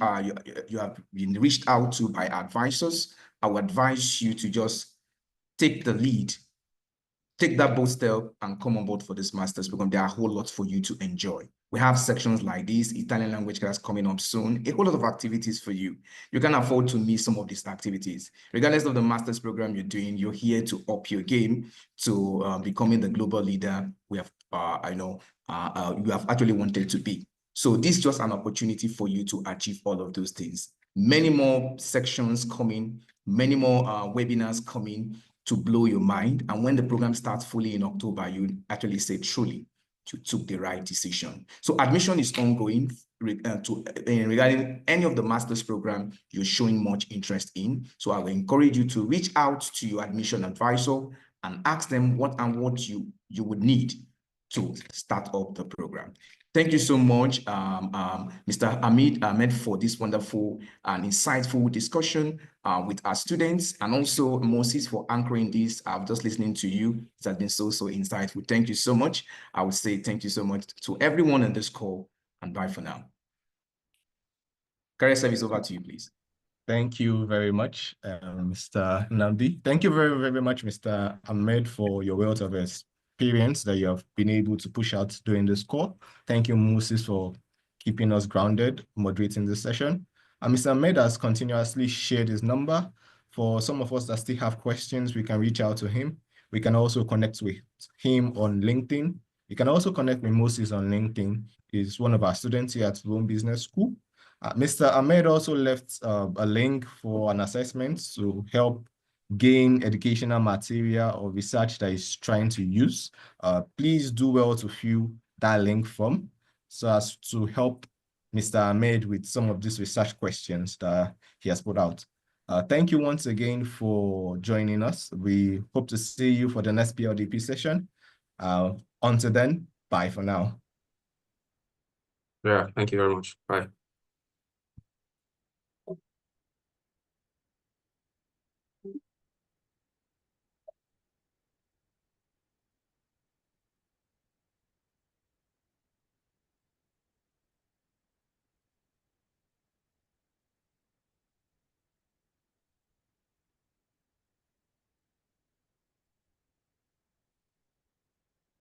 you have been reached out to by advisors, I would advise you to just take the lead, take that bold step and come on board for this master's program. There are a whole lot for you to enjoy. We have sections like this, Italian language class coming up soon, a whole lot of activities for you. You can afford to miss some of these activities. Regardless of the master's program you're doing, you're here to up your game to becoming the global leader we have, you have actually wanted to be. So this is just an opportunity for you to achieve all of those things. Many more sections coming, many more webinars coming to blow your mind. And when the program starts fully in October, you actually say, truly, you took the right decision. So admission is ongoing regarding any of the master's program you're showing much interest in. So I will encourage you to reach out to your admission advisor and ask them what you would need to start up the program. Thank you so much, Mr. Ahmed, for this wonderful and insightful discussion with our students, and also Moses for anchoring this. I'm just listening to you. It has been so insightful. Thank you so much. I would say thank you so much to everyone on this call, and bye for now. Career service, over to you, please. Thank you very much, Mr. Nnamdi. Thank you very, very much, Mr. Ahmed, for your wealth of experience that you have been able to push out during this call. Thank you, Moses, for keeping us grounded, moderating this session. And Mr. Ahmed has continuously shared his number. For some of us that still have questions, we can reach out to him. We can also connect with him on LinkedIn. You can also connect with Moses on LinkedIn. He's one of our students here at Rome Business School. Mr. Ahmed also left a link for an assessment to help gain educational material or research that he's trying to use. Please do well to fill that link form so as to help Mr. Ahmed with some of these research questions that he has put out. Thank you once again for joining us. We hope to see you for the next PLDP session. Until then, bye for now. Yeah, thank you very much. Bye.